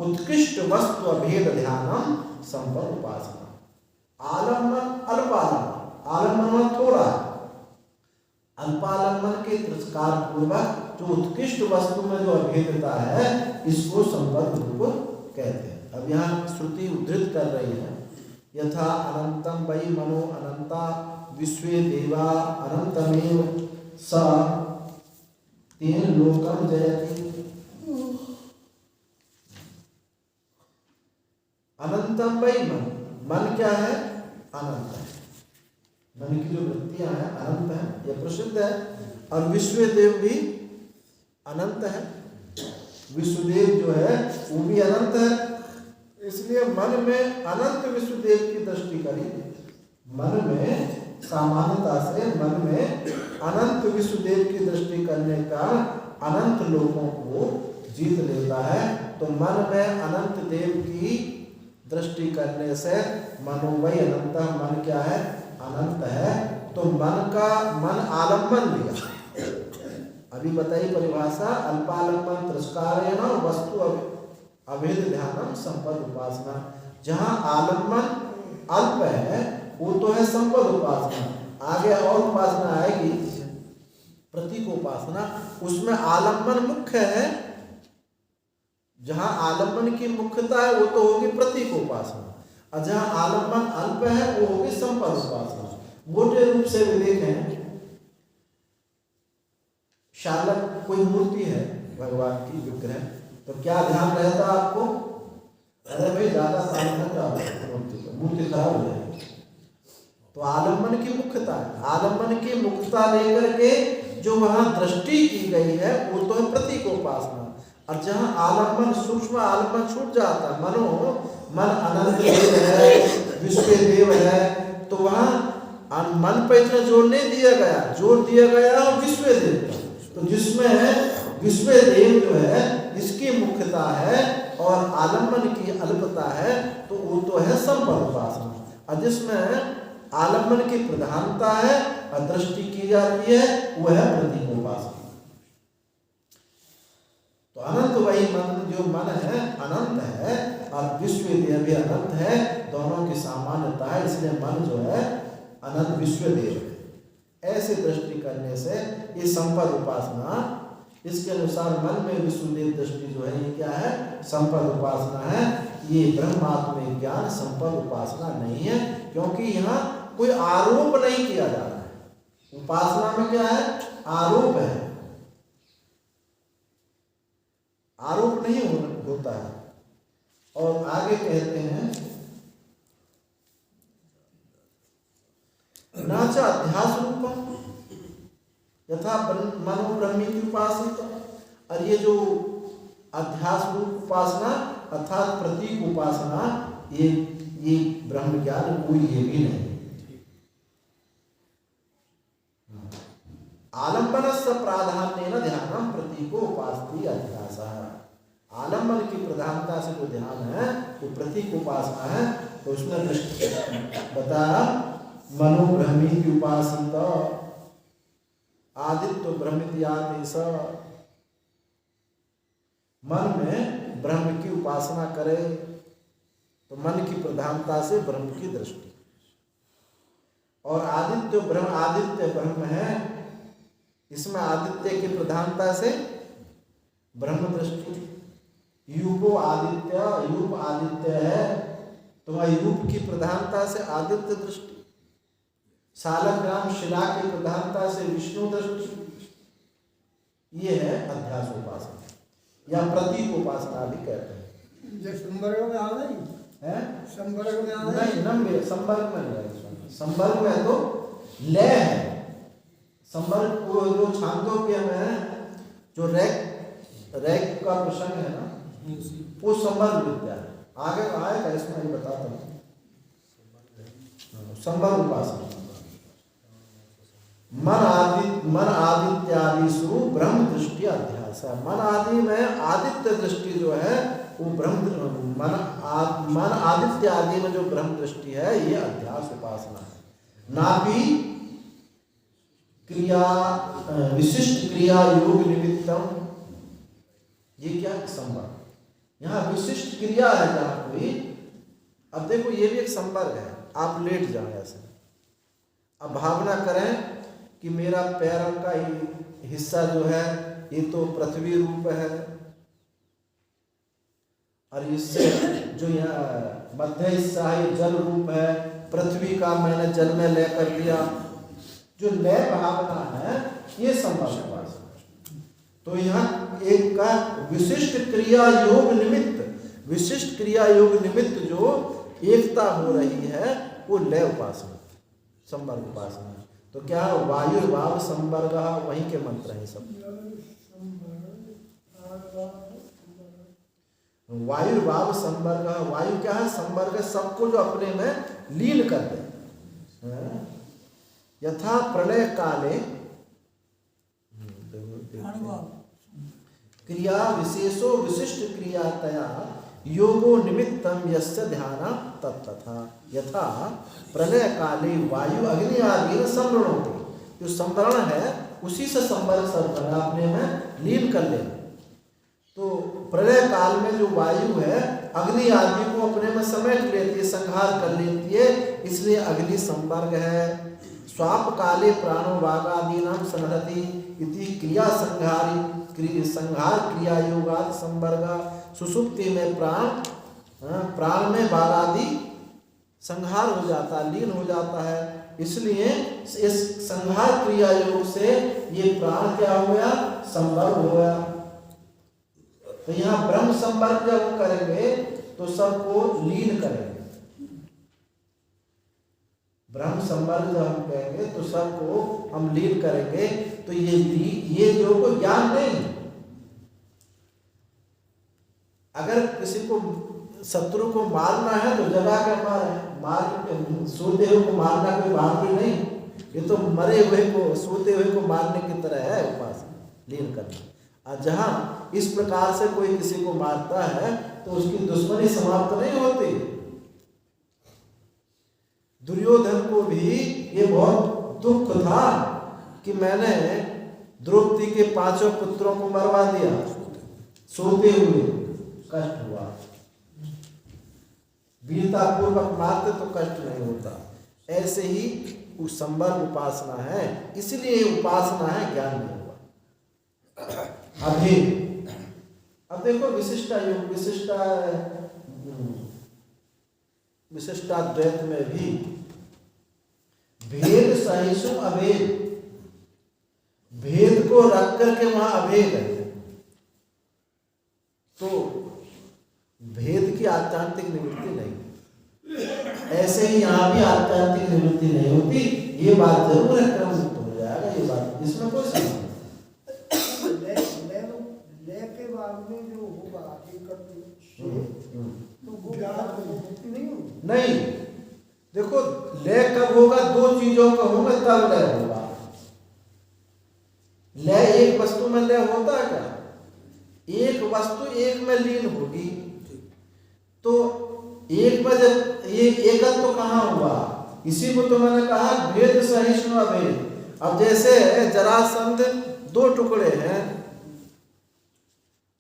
उत्कृष्ट वस्तु अभेद ध्यानम संपद उपासना। आलंबन अल्पालंबन, आलंबन थोड़ा, अल्पालंबन के तिरस्कार पूर्वक जो उत्कृष्ट वस्तु में जो अभेदता है इसको संपद रूप कहते हैं। अब यहाँ श्रुति उद्धृत कर रही है, यथा अनंतम वै मनो अनंता विश्वे देवा अनंतमेव स तेन लोकम जयति। अनंतम वै मन, मन क्या है? अनंत है। मन की जो वृत्तियां हैं अनंत है, यह प्रसिद्ध है। और विश्व देव भी अनंत है, विश्वदेव जो है वो भी अनंत है। इसलिए मन में अनंत विश्वदेव की दृष्टि करी। मन में सामान्यता से मन में अनंत विश्वदेव की दृष्टि करने का अनंत लोगों को जीत लेता है। तो मन में अनंत देव की दृष्टि करने से मनोवय अनंत, मन क्या है? अनंत है। तो मन आलम्बन लिया। अभी बताइए परिभाषा, अल्पालंबन तिरस्कारेण वस्तु अभेद ध्यानम संपद उपासना। जहाँ आलम्बन अल्प है वो तो है संपद उपासना। आगे और उपासना आएगी प्रतीक उपासना, उसमें आलम्बन मुख्य है। जहाँ आलम्बन की मुख्यता है वो तो होगी प्रतीक उपासना, और जहाँ आलम्बन अल्प है वो होगी संपद उपासना। मोटे रूप से भी देखें, शालक कोई मूर्ति है भगवान की विग्रह, तो क्या ध्यान रहता आपको? अरे भाई ज्यादा मूर्ति खराब हो जाएगी। तो आलम्बन की मुख्यता है, आलम्बन की मुख्यता लेकर के जो वहां दृष्टि की गई है वो तो है प्रतीक उपासना। और जहाँ आलम्बन सूक्ष्म आलम्बन छूट जाता है, मन अनंत देव है, विश्व देव है, तो वहाँ मन पर इतना जोर नहीं दिया गया, जोर दिया गया विश्व देव। तो जिसमें विश्व देव जो है इसकी मुख्यता है और आलम्बन की अल्पता है, तो वो तो है संपद उपासना। और जिसमें आलम्बन की प्रधानता है और दृष्टि की जाती है वो है प्रतीक उपासना। तो अनंत वही मन, जो मन है अनंत है और विश्व देव भी अनंत है, दोनों की सामान्यता है, इसलिए मन जो है अनंत विश्व देव है। ऐसे दृष्टि करने से ये संपद उपासना, इसके अनुसार मन में विश्वदेव दृष्टि जो है ये क्या है? संपद उपासना है। ये ब्रह्मात्म ज्ञान संपद उपासना नहीं है, क्योंकि यहाँ कोई आरोप नहीं किया जा रहा है। उपासना में क्या है? आरोप है, आरोप नहीं होता है। और आगे कहते हैं नाच अध्यास रूपम यथा मनो ब्रह्मी की उपासना। और ये जो अध्यास रूप उपासना अर्थात प्रतीक उपासना, ये ब्रह्म ज्ञान कोई ये भी नहीं। आलम्बन से प्राधान्य ध्यानम प्रतीको उपासती अध्यास। आलम्बन की प्रधानता से जो ध्यान है वो प्रतीक उपासना है। तो उसमें बताया मनो ब्रह्मी की उपासना आदित्य ब्रह्मित्यादेश। मन में ब्रह्म की उपासना करे तो मन की प्रधानता से ब्रह्म की दृष्टि। और आदित्य ब्रह्म है, इसमें आदित्य की प्रधानता से ब्रह्म दृष्टि। यूपो आदित्य, यूप आदित्य है तो यूप की प्रधानता से आदित्य दृष्टि। सालग्राम शिला की प्रधानता से विष्णु दृष्टि। ये है अध्यास उपासना या प्रतीक उपासना भी कहते हैं। जो संवर्ग में आ गई है, संवर्ग में आ नहीं नम्य संवर्ग में नहीं, संवर्ग में तो लय है। संवर्ग को जो छांदोग्य में जो रैक का प्रसंग है ना, वो संवर्ग विद्या है। आगे आएगा इसमें, ये बताता हूँ। संवर्ग उपासना मन आदित्यादिषु ब्रह्म दृष्टि अध्यास है। मन आदि में आदित्य दृष्टि जो है वो मन आदित्य आदि में जो ब्रह्म दृष्टि है ये अध्यास उपासना है। ना भी क्रिया विशिष्ट क्रिया योग निमित्तम, ये क्या संवर्ग, यहाँ विशिष्ट क्रिया है जहाँ कोई। अब देखो ये भी एक संवर्ग है। आप लेट जाए ऐसे, अब भावना करें कि मेरा पैरों का हिस्सा जो है ये तो पृथ्वी रूप है, और इससे जो यहाँ मध्य हिस्सा है ये जल रूप है, पृथ्वी का मैंने जल में लय कर दिया। जो लय भावना है ये संवर्ग उपासना। तो यहाँ एक का विशिष्ट क्रिया योग निमित्त, विशिष्ट क्रिया योग निमित्त जो एकता हो रही है वो लय उपासना, संवर्ग उपासना। तो क्या वायुर्भाव संवर्ग, वहीं के मंत्र हैं सब। वायुर्भाव संवर्ग, वायु क्या है, संवर्ग सबको जो अपने में लीन कर दे। यथा प्रलय काले क्रिया विशेषो विशिष्ट क्रियातया योगो निमित्तम यस्य ध्यान तत्तथा यथा प्रलय काले वायु अग्नि आदि संवरणों, जो संवरण है उसी से संवर्ग सर्वना अपने में लीन कर ले। तो प्रलय काल में जो वायु है अग्नि आदि को अपने में समेट लेती है, संहार कर लेती है, इसलिए अग्नि संवर्ग है। स्वाप काले प्राणो वागादीनाम संहरति इति क्रिया संहार क्रिया योगाद संवर्ग। सुषुप्ति में प्राण में वागादि संहार हो जाता है, लीन हो जाता है, इसलिए इस संहार क्रिया योग से ये प्राण क्या हो गया, संवर्ग हो गया। तो यहाँ ब्रह्म संवर्ग जब हम करेंगे तो सबको लीन करेंगे। ब्रह्म संवर्ग जब हम कहेंगे तो सबको हम लीन करेंगे। तो ये जो को ज्ञान नहीं, अगर किसी को शत्रु को मारना है तो जगा कर मारे, सोते हुए को मारना कोई बहादुरी नहीं, ये तो मरे हुए को सोते हुए को मारने की तरह है उपासना, लीन करना। और जहाँ इस प्रकार से कोई किसी को मारता है तो उसकी दुश्मनी समाप्त नहीं होती। दुर्योधन को भी ये बहुत दुख था कि मैंने द्रौपदी के 5 पुत्रों को मरवा दिया, सोते हुए कष्ट हुआ। वीरता पूर्वक मारते तो कष्ट नहीं होता। ऐसे ही उस संवर्ग उपासना है, इसलिए उपासना है, ज्ञान नहीं हुआ। अभी अब देखो विशिष्टा योग, विशिष्टाद्वैत में भी भेद सहिष्णु अभेद, भेद को रख करके वहां अभेद है। तो भेद की आत्यांतिक निवृत्ति नहीं, ऐसे ही यहां भी आत्यांतिक निवृत्ति नहीं होती। ये बात जरूर है, क्रम मुक्त हो जाएगा, ये बात इसमें कोई समझ नहीं। के बाद में जो होगा तो वो मुक्ति नहीं होगी। नहीं, देखो लय कब होगा, 2 चीजों का होगा तब लय होगा। लय एक वस्तु में लय होता है क्या, एक वस्तु एक में लीन होगी। तो एक में जब ये एकत्व तो कहाँ हुआ, इसी को तो मैंने कहा भेद सहिष्णु अभेद। अब जैसे जरासंध 2 टुकड़े हैं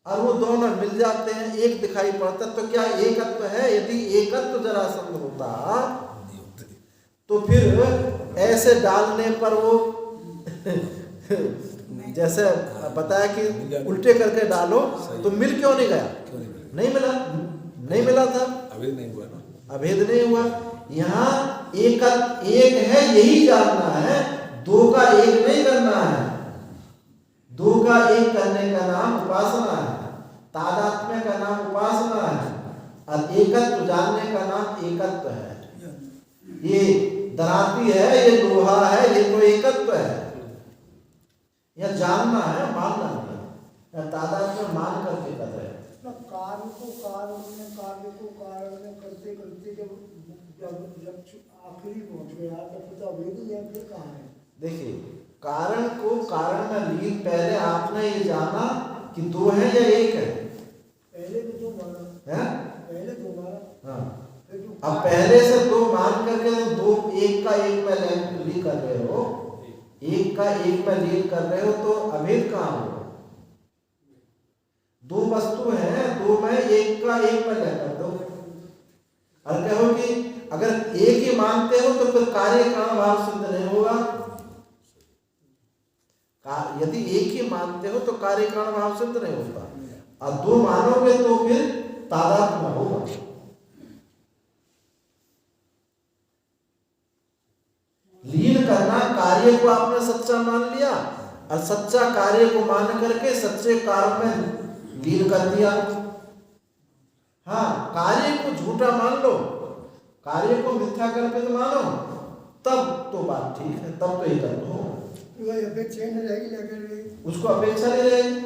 और वो दोनों मिल जाते हैं, एक दिखाई पड़ता, तो क्या एकत्व है? यदि एकत्व जरासंध होता तो फिर ऐसे डालने पर वो जैसे बताया कि उल्टे करके डालो तो मिल क्यों नहीं गया, नहीं मिला था, अभेद नहीं हुआ ना, अभेद नहीं हुआ। यहाँ एक है यही जानना है, 2 का एक नहीं करना है। 2 का एक करने का नाम उपासना है, तादात्म्य का नाम उपासना है, और एकत्व जानने का नाम एकत्व है। ये दराती है, ये लोहा है, ये तो एकत्व है। यह जानना है, मानना नहीं। तादात्म्य मान करके कर रहे हैं। कार्य को कार्य में करते करते जब आखिरी पहुंच गया तो पता वेद है फिर कहाँ है। देखिए कारण को कारण में लीन, पहले आपने ये जाना कि दो है या एक है? पहले भी दो माना हैं? पहले दो माना हाँ। फिर जो अब पहले से दो मान करके तो दो एक का एक में लीन कर रहे हो, एक का एक में लीन कर रहे हो, तो अभेद कहाँ होगा? दो वस्तु है, दो में एक का एक में लीन कर दो और कहो कि अगर एक ही मानते हो तो फिर कार्य कारण भाव सिद्ध नहीं होगा। यदि एक ही मानते हो तो कार्य कारण भाव सिद्ध नहीं होता, और दो मानोगे तो फिर तादात्म्य होगा। लीन करना, कार्य को आपने सच्चा मान लिया और सच्चा कार्य को मान करके सच्चे कारण में लीन कर दिया। हाँ, कार्य को झूठा मान लो, कार्य को मिथ्या कल्पित मानो, तब तो बात ठीक है, तब तो ये कर दो। वही अपेक्षा नहीं रहेगी, लेकर रहेगी उसको अपेक्षा नहीं रहेगी।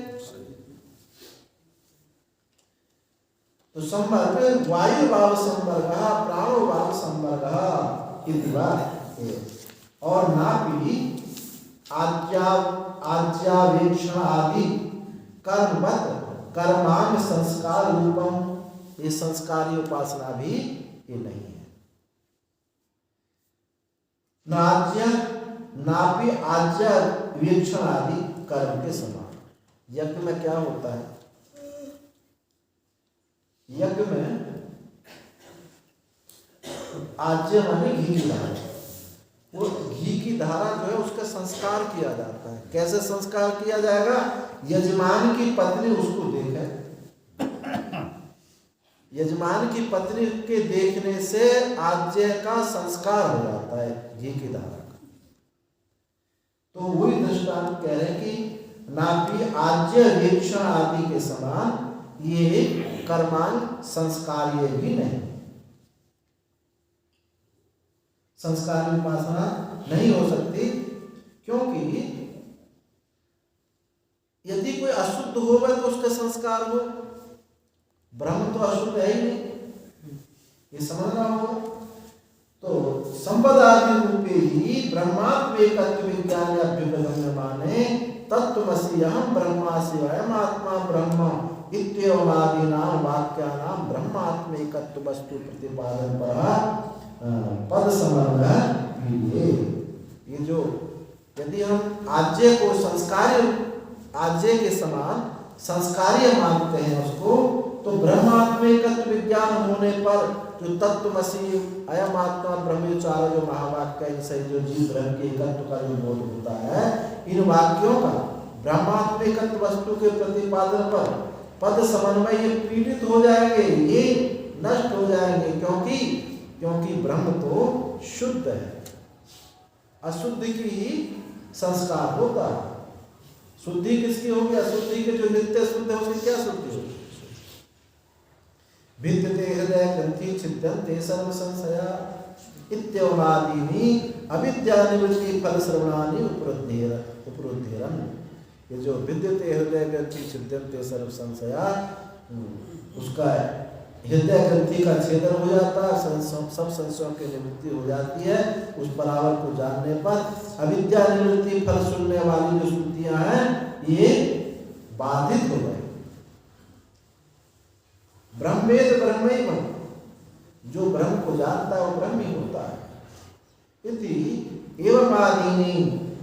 तो संवर्ग वायु भाव संवर्ग प्राणो भाव संवर्ग इति वा, और नापि आज्यावेक्षण आदि कर्मवत कर्मांग संस्कार रूपम, ये संस्कारी उपासना भी ये नहीं है। नापि आज्या वीक्षण आदि कर्म के समान। यज्ञ में क्या होता है? यज्ञ में आज्य माने घी की धारा, वो घी की धारा जो है उसका संस्कार किया जाता है। कैसे संस्कार किया जाएगा? यजमान की पत्नी उसको देखे, यजमान की पत्नी के देखने से आज्य का संस्कार हो जाता है घी की धारा का। तो वही दृष्टांत कह रहे हैं कि नापि आज्य वीक्षण आदि के समान ये कर्मांग संस्कार्य भी नहीं, संस्कार उपासना नहीं हो सकती, क्योंकि यदि कोई अशुद्ध होगा तो उसका संस्कार हो, ब्रह्म तो अशुद्ध है ही नहीं, ये समझना होगा। तो संपदादि रूपे ही ब्रह्मात्मेकत्व विज्ञान अभ्युपगम्य माने तत्त्वमसि अहं ब्रह्मासि अयम् आत्मा ब्रह्म इत्येवमादीनां वाक्यानां ब्रह्मात्मेकत्व वस्तु प्रतिपादन पर पद समन्वय। ये जो यदि हम आज्य को संस्कार्य, आज्य के समान संस्कार्य मानते हैं उसको, तो ब्रह्मात्मेकत्व विज्ञान होने पर जो तत्त्वमसि अयम् आत्मा ब्रह्म चार जो महावाक्य से जो जीव ब्रह्म के एकत्व का जो बोध होता है, इन वाक्यों का ब्रह्मात्मेकत्व वस्तु के प्रतिपादन पर पद समन्वय ये पीड़ित हो जाएंगे, ये नष्ट हो जाएंगे, क्योंकि ब्रह्म तो शुद्ध है, अशुद्ध की ही संस्कार होता है। शुद्धि किसकी होगी? अशुद्धि के जो नित्य शुद्ध है उसकी क्या शुद्धि होगी? भिद्यते हृदय ग्रंथि छिद्यन्ते सर्व संशया इत्येवमादीनि अविद्या निवृत्ति फल श्रवणानि उपरुद्धेरन्। ये जो भिद्यते हृदय ग्रंथि छिद्यन्ते सर्व संशया, उसका हृदय ग्रंथि का छेदन हो जाता है, सब संशयों की निवृत्ति हो जाती है। उस परावर को जानने पर अविद्या निवृत्ति फल सुनने वाली जो श्रुतियां हैं ये बाधित हो गई। ब्रह्मेद ब्रह्मैव, जो ब्रह्म को जानता है वो ब्रह्म ही होता है। इति एवमादीनि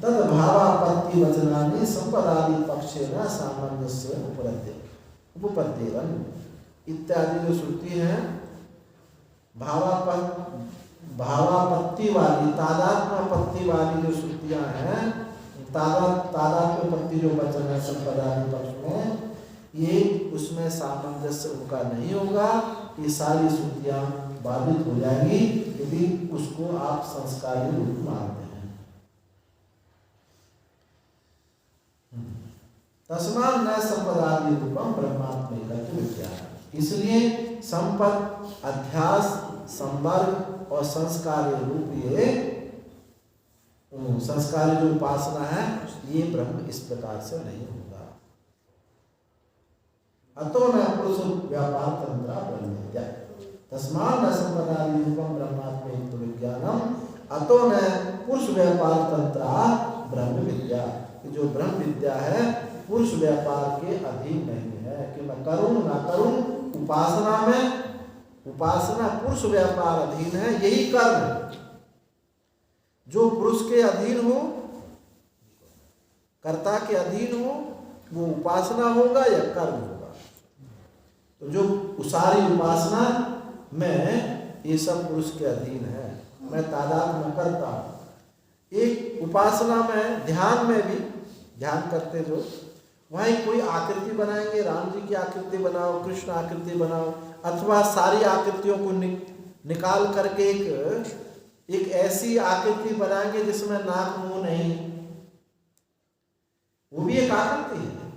तद भावापत्ति वचनानि संपदादि पक्षेन सामंजस्य उपपद्येरन् इत्यादि जो श्रुति है भावापत्ति वाली, तादात्म्यपत्ति वाली जो श्रुतियां हैं, तादात्म्यपत्ति जो वचन है संपदादि पक्ष में, ये उसमें सामंजस्य उनका नहीं होगा। ये सारी श्रुतियां बाधित हो जाएंगी यदि उसको आप संस्कारी रूप मानते हैं। तस्मात् न संपदादि रूपम ब्रह्मात्मेकत्व विज्ञान। इसलिए संपद, अध्यास, संवर्ग और संस्कार्य रूप ये संस्कारी जो उपासना है ये ब्रह्म इस प्रकार से नहीं होगा। अतो न पुरुष व्यापार तंत्र ब्रह्म, तस्मात् न संपदादि रूपम ब्रह्मात्मेकत्व विज्ञानम अतो न पुरुष व्यापार तंत्र ब्रह्म विद्या, कि जो ब्रह्म विद्या है पुरुष व्यापार के अधीन नहीं है, कि मैं करूं ना करूं, उपासना में, उपासना पुरुष व्यापार अधीन है, यही कर्म है। जो पुरुष के अधीन हो, कर्ता के अधीन हो, वो उपासना होगा या कर्म होगा। तो जो सारी उपासना में ये सब पुरुष के अधीन है, मैं तादाद में करता हूँ। एक उपासना में, ध्यान में भी, ध्यान करते जो वहीं कोई आकृति बनाएंगे, राम जी की आकृति बनाओ, कृष्ण आकृति बनाओ, अथवा सारी आकृतियों को निकाल करके एक ऐसी आकृति बनाएंगे जिसमें नाक मुंह नहीं, वो भी एक आकृति है,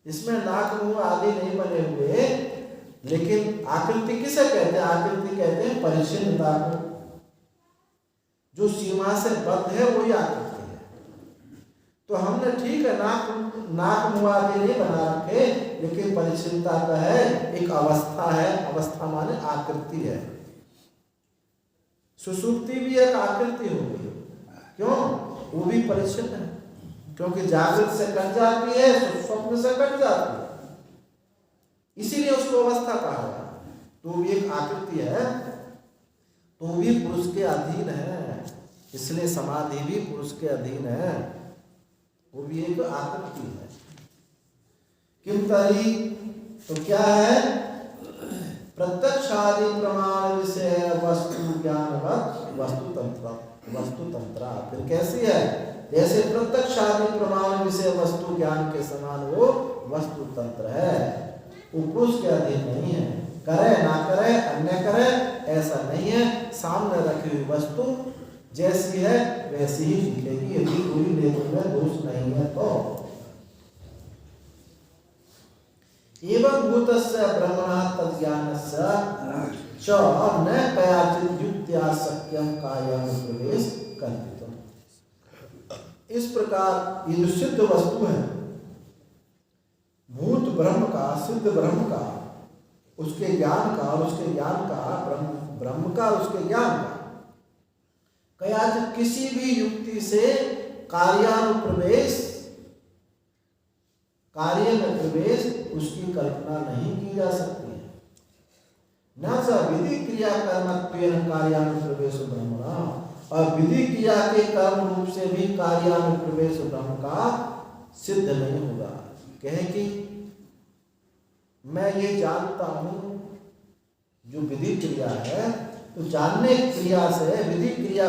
इसमें नाक मुंह आदि नहीं बने हुए। लेकिन आकृति किसे कहते हैं? आकृति कहते हैं परिच्छिन्नता को, जो सीमा से बद्ध है वही आकृति है। तो हमने ठीक है नाक मुंह आदि नहीं बना रखे, लेकिन परिच्छिन्नता का है, एक अवस्था है, अवस्था माने आकृति है। सुषुप्ति भी एक आकृति हो गई, क्यों? वो भी परिच्छिन्न है, क्योंकि जागृत से कट जाती है, स्वप्न से कट जाती है, इसीलिए उसको अवस्था कहा गया। तो भी एक आकृति है, तो भी पुरुष के अधीन है, इसलिए समाधि भी पुरुष के अधीन है, वो भी एक आकृति है। किम तरी, तो क्या है? प्रत्यक्षादि प्रमाण विषय वस्तु ज्ञानवत् वस्तु तंत्र। फिर कैसी है? जैसे प्रत्यक्षादि प्रमाण विषय वस्तु ज्ञान के समान वो वस्तु तंत्र है, वो पुरुष के अधीन नहीं है। करे ना करे, अन्य करे, ऐसा नहीं है। सामने रखी हुई वस्तु जैसी है वैसी ही दिखेगी, यदि कोई नेत्र में दोष नहीं है तो। एवं भूतस्य ब्रह्मणा तज्ज्ञानस्य च न कयाचित् युक्त्या शक्यं कार्यानुप्रवेश कल्पितम्। इस प्रकार ये जो सिद्ध वस्तु है, भूत ब्रह्म का, सिद्ध ब्रह्म का, उसके ज्ञान का और उसके ज्ञान का, ब्रह्म का और उसके ज्ञान का कयाचित् किसी भी युक्ति से कार्यानुप्रवेश, कार्य में प्रवेश, उसकी कल्पना नहीं की जा सकती है। न च विधि क्रिया कर्मत्वेन कार्यानुप्रवेश ब्रह्मणा, और विधि क्रिया के कर्म रूप से भी कार्यानुप्रवेश ब्रह्म का सिद्ध नहीं होगा। कहे कि मैं ये जानता हूँ, जो विधि क्रिया है, तो जानने क्रिया से, विधि क्रिया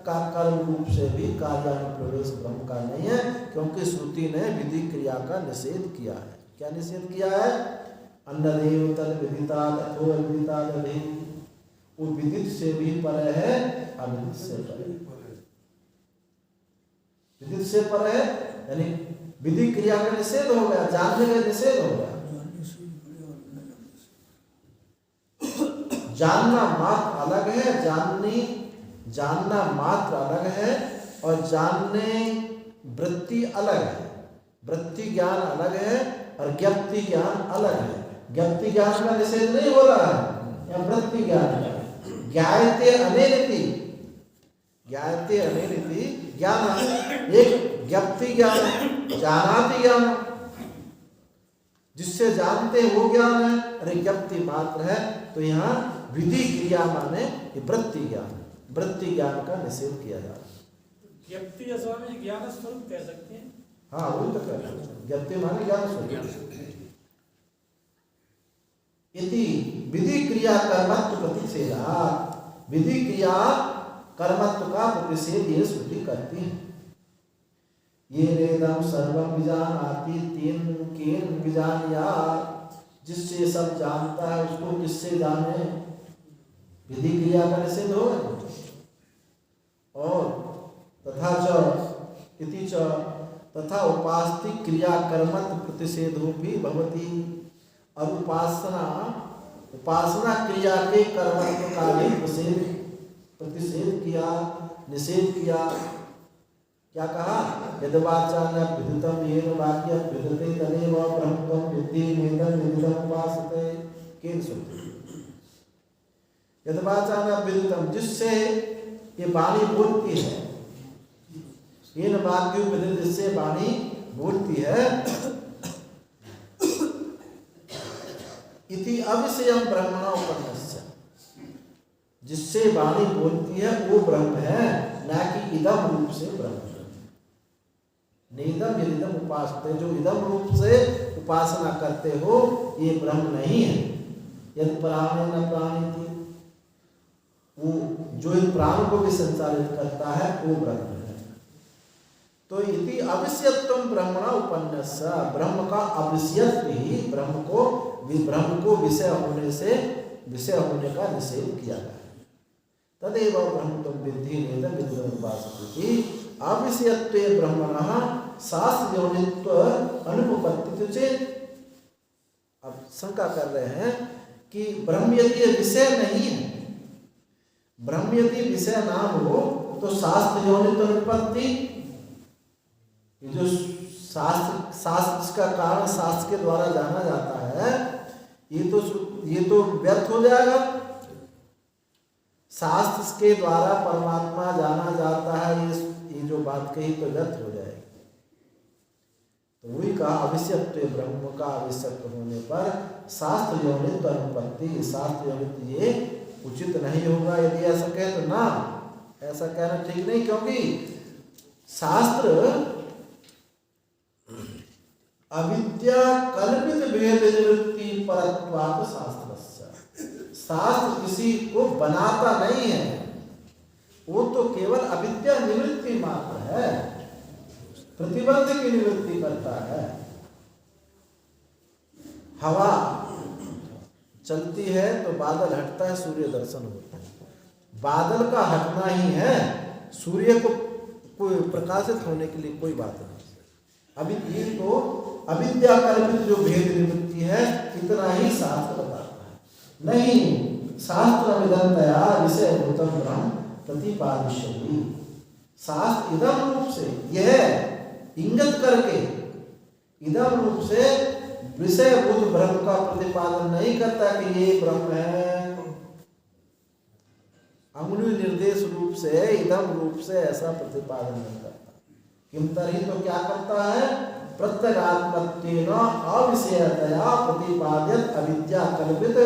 का कर्म रूप से भी कार्यानुप्रवेश ब्रह्म का नहीं है, क्योंकि श्रुति ने विधि क्रिया का निषेध किया है। क्या निषेध किया है? अन्नदेव तद विदितात् अथो अविदितात् अधीन, वो विदित से भी परे है, अविदित से परे। विदित से परे है यानी विधि क्रिया का निषेध हो गया, जानने का निषेध हो गया। जानना मात्र अलग है, जानना मात्र अलग है, और जानने वृत्ति अलग है। वृत्ति ज्ञान अलग है और ज्ञप्ति ज्ञान अलग है। ज्ञप्ति ज्ञान का निषेध नहीं हो रहा है, या वृत्ति ज्ञान का। ज्ञायते अनेरिति, ज्ञायते अनेरिति ज्ञान, एक ज्ञप्ति ज्ञान, जानाति ज्ञान, जिससे जानते वो ज्ञान है, अरे ज्ञप्ति मात्र है। तो यहाँ विधि क्रिया माने वृत्ति ज्ञान, वृत्ति ज्ञान का निषेध किया जा रहा है। ज्ञप्ति या स्वामी ज्ञान स्वरूप कह सकते हैं। हाँ, वो तो कह रहे हैं, ज्ञप्ति माने ज्ञान स्वरूप। इति विधि क्रिया कर्मत्व प्रतिषेधा, विधि क्रिया कर्मत्व का प्रतिषेध ये श्रुति करती है। ये वेदम सर्वम विजानाति तेन केन विजानीयात्, जिससे सब जानता है उसको किससे जाने? विधि क्रिया का निषेध होगा। और तथा च इति च तथा उपास्ति क्रिया कर्मत्व प्रतिषेधो भी भवति, और उपासना क्रिया के कर्मत्व का भी प्रतिषेध किया, निषेध किया। क्या कहा? यद्वाचा न विदितम येन वाक्यम विदते तदेव ब्रह्मत्वं विद्धि वेदं विदितम् उपासते। केन सुनते? यद्वाचा न विदितम, जिससे ये वाणी बोलती है, इन वाक्योपनिषद जिससे वाणी बोलती है, इति अविषयम ब्रह्मणा उपन्नस्य, जिससे वाणी बोलती है वो ब्रह्म है, ना कि इदम रूप से ब्रह्म। निदम यदिदम उपासते, जो इदम रूप से उपासना करते हो ये ब्रह्म नहीं है। यदि प्राण न प्राणी थी, वो जो इन प्राण को भी संचालित करता है वो ब्रह्म है। तो इति अविषयत्वम ब्रह्मणा उपन्नस्य, ब्रह्म का अविषयत्व ही ब्रह्म को विषय होने का निषेध किया गया है। तदेव ब्रह्म तुम विद्धि नेदम विद्यम उपासते, अविषयत्वे ब्रह्मणः शास्त्र योनित्व अनुपपत्ति चेत। अब शंका कर रहे हैं कि ब्रह्म यदि विषय नहीं है, ब्रह्म यदि विषय ना हो तो शास्त्र योनित्व अनुपत्ति, जो शास्त्र जिसका कारण शास्त्र के द्वारा जाना जाता है, ये तो व्यर्थ हो जाएगा। शास्त्र के द्वारा परमात्मा जाना जाता है, ये जो बात कही तो व्यर्थ हो जाएगी। तो वही कहा अविषयत्व ब्रह्म का अविषयत्व होने पर शास्त्र योनित्व अनुपत्ति, शास्त्र योनित्व ये उचित नहीं होगा। यदि ऐसा कहे तो ना, ऐसा कहना ठीक नहीं, क्योंकि शास्त्र अविद्या कल्पित भेद निवृत्ति परत्वात् शास्त्रस्य, शास्त्र किसी को बनाता नहीं है, वो तो केवल अविद्या निवृत्ति मात्र है, प्रतिबंध की निवृत्ति करता है। हवा चलती है तो बादल हटता है, सूर्य दर्शन होता है। बादल का हटना ही है, सूर्य को कोई प्रकाशित होने के लिए कोई बात नहीं। अभी ये तो अविद्या कल्पित जो भेद निवृत्ति है, इतना ही शास्त्र बताता है। नहीं, शास्त्र विदंतया विषय भूतम ब्रह्म प्रतिपादिष्यति, शास्त्र इदम रूप से यह इंगित करके इदम रूप से विषय भूत ब्रह्म का प्रतिपादन नहीं करता कि ये ब्रह्म है। अंगुली निर्देश रूप से इदम रूप से ऐसा प्रतिपादन नहीं करता। किंतरी तो क्या करता है, प्रत्यगात्मत्वेन अविषयतया प्रतिपाद्यत अविद्या कल्पित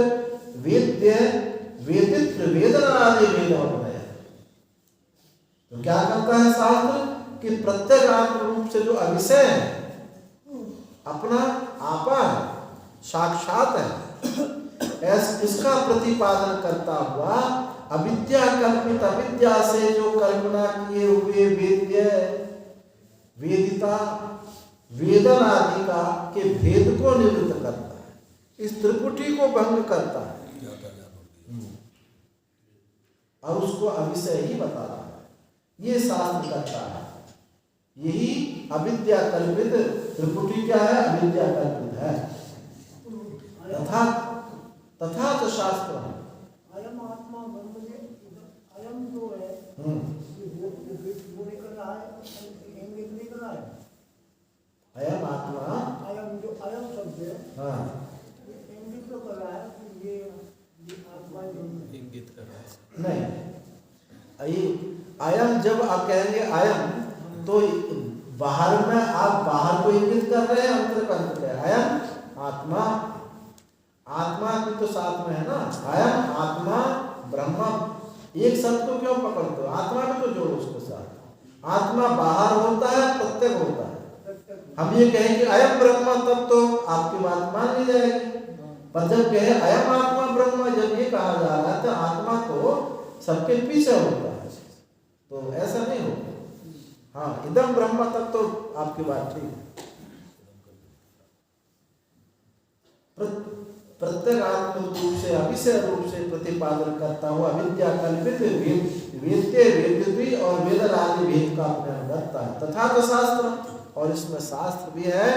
वेद्य वेदित्र वेदना आदि वेदोपनय। तो क्या करता है शास्त्र कि प्रत्यगात्म रूप से जो अविषय है, अपना आपा है, साक्षात है, इसका प्रतिपादन करता हुआ अविद्या कल्पित, अविद्या से जो कल्पना किए हुए वेद्य वेदिता वेदन आदि का के भेद को निवृत्त करता है, इस त्रिपुटी को भंग करता है और उसको अविषय ही बताता है। ये शास्त्र करता है। यही अविद्या कल्पित त्रिपुटी क्या है, अविद्या कल्पित है। तथा तो शास्त्र है। अयम आत्मा ब्रह्म ने अयम जो है वो नहीं कर रहा है, इंगित नहीं कर रहा है। अयम आत्मा, अयम जो अयम शब्द है, हाँ, इंगित तो कर रहा है कि ये आत्मा इंगित कर रहा है। नहीं, अयम जब आप कहेंगे अयम तो बाहर में आप बाहर को इंगित कर रहे हैं, अंतर का अंतर है। अयम आत्मा, आत्मा की तो साथ में है ना, अयम आत्मा ब्रह्म, एक शब्द को क्यों पकड़ते हो, आत्मा को तो जोड़ो उसके साथ। आत्मा बाहर होता है, प्रत्येक होता है। हम ये कहें कि अयम ब्रह्म, तब तो आपकी बात मान ली जाएगी। पर जब कहे अयम आत्मा ब्रह्म, जब ये कहा जा रहा है तो आत्मा तो सबके पीछे होता है, तो ऐसा नहीं होता। हाँ, इदम ब्रह्म, तब तो आपकी बात ठीक है। प्रत्यगात्म रूप से अविषय रूप से प्रतिपादन करता हुआ विद्या कल्पित वेद्य वेद्यत्वी और वेदन आदि भेद का ज्ञान करता है। तथा तो शास्त्र, और इसमें शास्त्र भी है।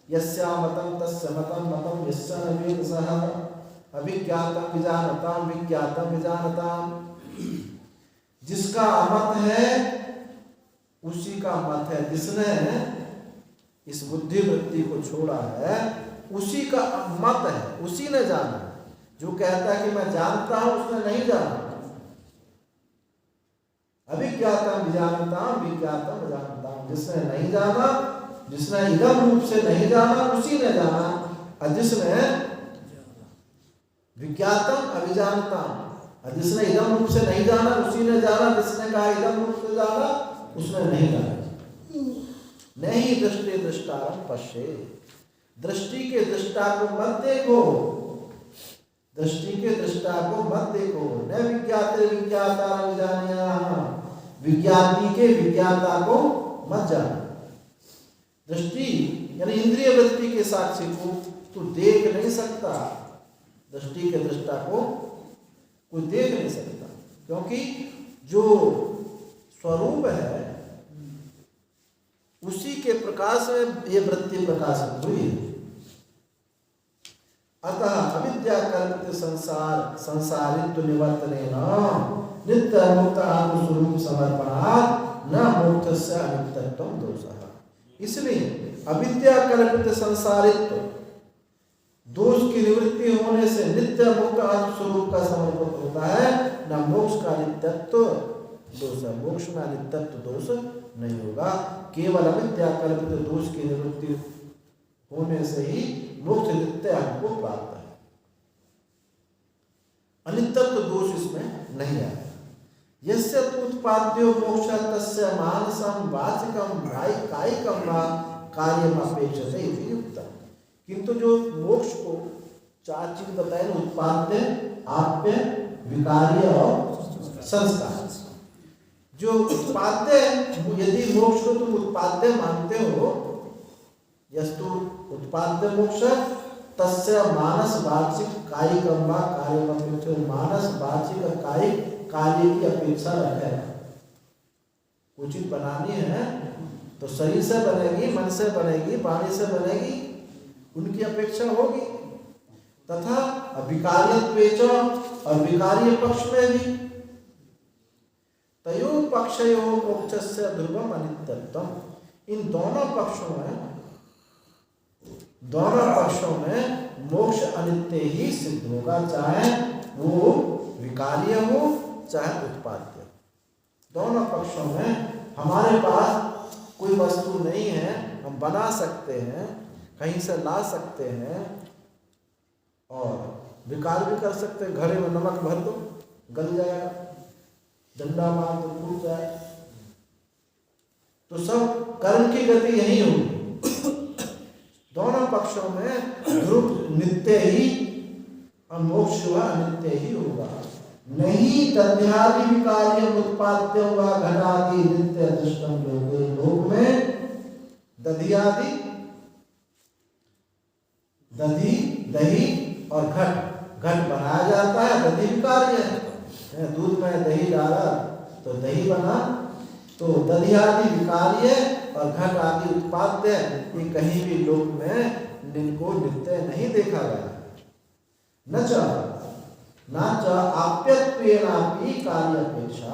यस्या मतम तस्य मतम मतम यस्य न वेद सः अभिज्ञातम विजानताम विज्ञातम विजानताम। जिसका मत है उसी का मत है, जिसने इस बुद्धि वृत्ति को छोड़ा है उसी का मत है, उसी ने जाना। जो कहता है कि मैं जानता हूं, उसने नहीं जाना। अविज्ञातम विजानताम विज्ञातम अजानताम। जिसने नहीं जाना, जिसने इदम रूप से नहीं जाना उसी ने जाना, और जिसने विज्ञातम अविजानताम, और जिसने इदम रूप से नहीं जाना उसी ने जाना, जिसने कहा इदम रूप से जाना उसने नहीं जाना। नहीं दृष्टि दृष्टारम पश्ये, दृष्टि के दृष्टा को मत देखो, दृष्टि के दृष्टा को मत देखो। न विज्ञाते विज्ञाता विजानिया, विज्ञाती के विज्ञाता को मत जानो। दृष्टि यानी इंद्रिय वृत्ति के साक्षी को तू देख नहीं सकता, दृष्टि के दृष्टा को कोई देख नहीं सकता, क्योंकि जो स्वरूप है उसी के प्रकाश में ये वृत्ति प्रकाशित हुई है। अतः अविद्या कल्पित संसार संसारित्व निवर्तनेन नित्य मुक्त आत्मस्वरूप समर्पणात् न मोक्ष से अनित्यत्व दोषः। इसलिए अविद्या कल्पित संसारित्व दोष की निवृत्ति होने से नित्य मुक्त आत्मस्वरूप का समर्पण होता है, न मोक्ष का नित्यत्व दोष है। मोक्ष में अनित्यत्व दोष नहीं होगा, केवल अविद्या कल्पित दोष की निवृत्ति होने से ही मोक्ष नित्य हमको प्राप्त है। अनित्यत्व दोष इसमें नहीं आया। यस्य उत्पाद्यो मोक्ष तस्य मानसम वाचिकम कायिकम वा कार्यम अपेक्षते इति युक्तम्। किंतु जो मोक्ष को चार चीज बताए, उत्पाद्य, आप्य, विकार्य और संस्कार। जो उत्पाद्य, यदि मोक्ष को तुम उत्पाद्य मानते हो, यस्तु उत्पाद्य मोक्ष तस्य मानस वाचिक कायिकम वा कार्यम अपेक्षते, मानस वाचिक और कायिक कार्य की अपेक्षा रखे। कोई चीज बनानी है तो शरीर से बनेगी, मन से बनेगी, वाणी से बनेगी, उनकी अपेक्षा होगी। तथा विकार्यत्वेच, और विकार्य पक्ष में भी तयो पक्षयो मोक्षस्य ध्रुवम अनित्यत्वम। इन दोनों पक्षों में मोक्ष अनित्य ही सिद्ध होगा, चाहे वो विकार्य हो चाहे उत्पाद्य। दोनों पक्षों में हमारे पास कोई वस्तु नहीं है, हम बना सकते हैं, कहीं से ला सकते हैं और विकार भी कर सकते हैं। घड़े में नमक भर दो गल जाएगा, डंडा मार दो टूट जाए, तो सब कर्म की गति यही होगी। दोनों पक्षों में ध्रुव नित्य ही और मोक्ष हुआ अनित्य ही होगा। नहीं दध्यादि विकार्य उत्पाद्य हुआ घटादि नित्य दृष्टम लोगे। लोक में दधियादि, दधी, दही और घट बनाया जाता है, दधी विकार्य है। दूध में दही डाला तो दही बना, तो दधियादि विकार्य और घट आदि उत्पाद्य। ये कहीं भी लोक में इनको नित्य नहीं देखा गया। न च आप्यत्वेनापि कार्यापेक्षा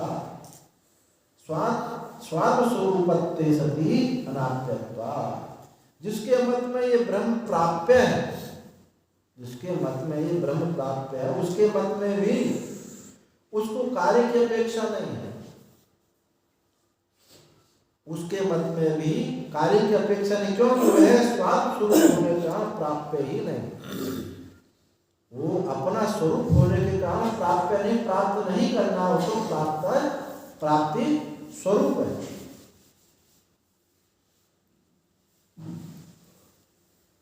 स्वात्म स्वरूपत्वे सति अनाप्यत्वात्। जिसके मत में ये ब्रह्म प्राप्य है, जिसके मत में ये ब्रह्म प्राप्य है, उसके मत में भी उसको कार्य की अपेक्षा नहीं है। उसके मत में भी कार्य की अपेक्षा नहीं, क्योंकि वह स्वात्म स्वरूप होने का प्राप्य ही नहीं। वो अपना स्वरूप होने के कारण प्राप्य नहीं, प्राप्त नहीं करना, उसको प्राप्ति स्वरूप है।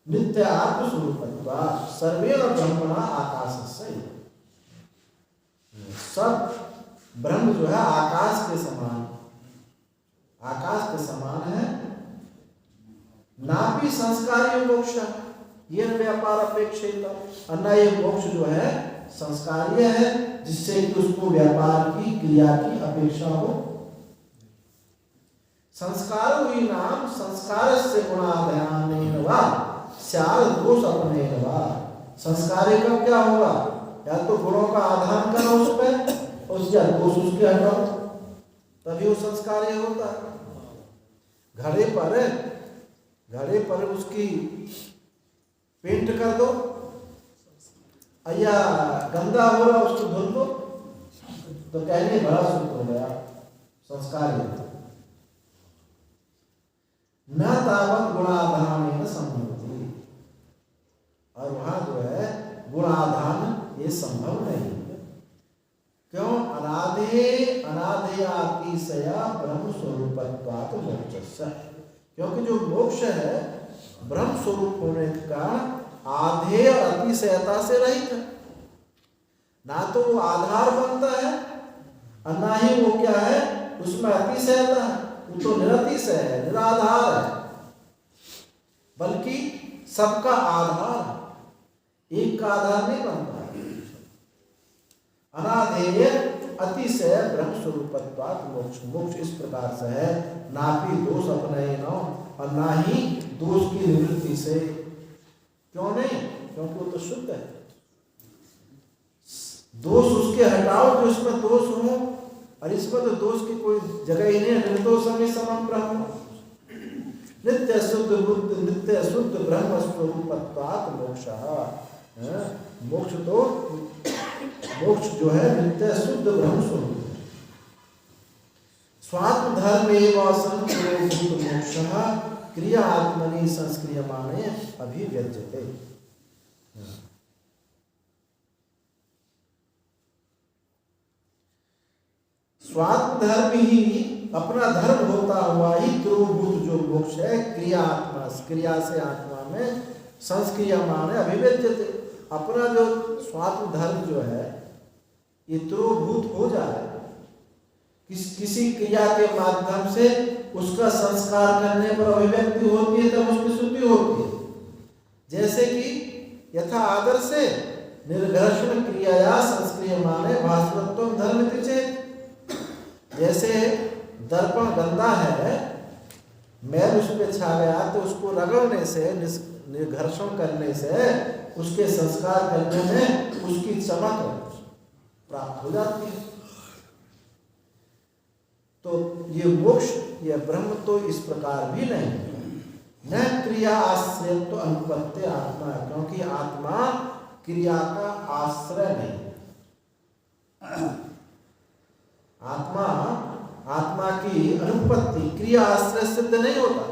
नित्य आत्मस्वरूपत्वा सर्वेण ब्रह्मणा आकाशस्य। सब ब्रह्म जो है आकाश के समान, आकाश के समान है। नापि संस्कार्य मोक्ष ये व्यापार अपेक्षित, और न ये मोक्ष जो है संस्कार्य है, जिससे कि उसको व्यापार की क्रिया की अपेक्षा हो। संस्कार हुई नाम संस्कार से गुणाध्यान वा स्याल दोष अपने वा। संस्कार का क्या होगा, या तो गुणों का आधान करो उस पर, उसका दोष उसके हटाओ, तभी वो संस्कार होता है। घड़े पर उसकी पेंट कर दो, या गंदा हो रहा उसको धुल दो, तो कहने बड़ा शुद्ध हो गया, संस्कार न तावत गुणाधान न संभवती, और वहां जो है गुणाधान ये संभव नहीं है। क्यों? अनादयातिशया ब्रह्म स्वरूपत्वात् मोक्षस्य, क्योंकि जो मोक्ष है ब्रह्म स्वरूप होने के कारण आधेय अतिशयता से रहित है। ना तो वो आधार बनता है और ना ही वो क्या है उसमें अतिशयता है। वो तो निरतिशय है, निराधार है, बल्कि सबका आधार है, एक का आधार नहीं बनता है। अनाधेय अतिशय ब्रह्म स्वरूपत्वात् मोक्ष, मोक्ष इस प्रकार से है ना भी दोष अपने न और ना ही दोष की निवृत्ति से। क्यों नहीं? क्योंकि वो तो शुद्ध है। दोष उसके हटाओ जो इसमें दोष हो, और इसमें तो दोष की कोई जगह ही नहीं है। निर्दोषम समम ब्रह्म, नित्य शुद्ध बुद्ध नित्य शुद्ध ब्रह्म स्वरूपत्वात् मोक्षः। मोक्ष जो है नित्य शुद्ध ब्रह्म स्वरूप है। स्वात्म धर्म एवं संपूर्ण मोक्षः क्रिया आत्मनि संस्क्रियमाणे अभिव्यज्यते। स्वात्म धर्म ही अपना धर्म होता हुआ ही ध्रुवभूत जो मोक्ष है क्रिया आत्मा, क्रिया से आत्मा में संस्क्रियमाणे अभिव्यज्यते। अपना जो स्वात्म धर्म जो है ये ध्रुवभूत हो जाए, किसी क्रिया के माध्यम से उसका संस्कार करने पर अभिव्यक्ति होती है तब उसकी शुद्धि होती है। जैसे कि यथा आदर से निर्घर्षण क्रियाया संस्क्रियमाणे भास्वत्वं धर्म चेत। जैसे दर्पण गंदा है, मैल उस पर छा गया तो उसको रगड़ने से, निर्घर्षण करने से, उसके संस्कार करने में उसकी चमक प्राप्त हो जाती है। तो ये मोक्ष, ये ब्रह्म तो इस प्रकार भी नहीं है। न क्रिया आश्रय तो अनुपत्ति आत्मा है, क्योंकि आत्मा क्रिया का आश्रय नहीं। आत्मा की अनुपत्ति क्रिया आश्रय सिद्ध नहीं होता।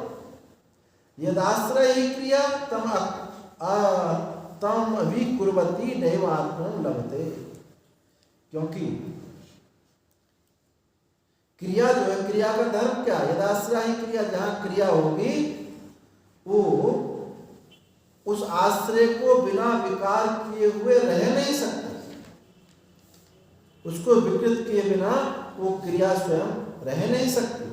यद आश्रय ही क्रिया तम अभिकुर्वती नैव आत्मनं लभते। क्योंकि क्रिया जो है, क्रिया का धर्म क्या? यदाश्रय ही क्रिया, जहां क्रिया होगी वो उस आश्रय को बिना विकार किए हुए रह नहीं सकते। उसको विकृत किए बिना वो क्रिया स्वयं रह नहीं सकती।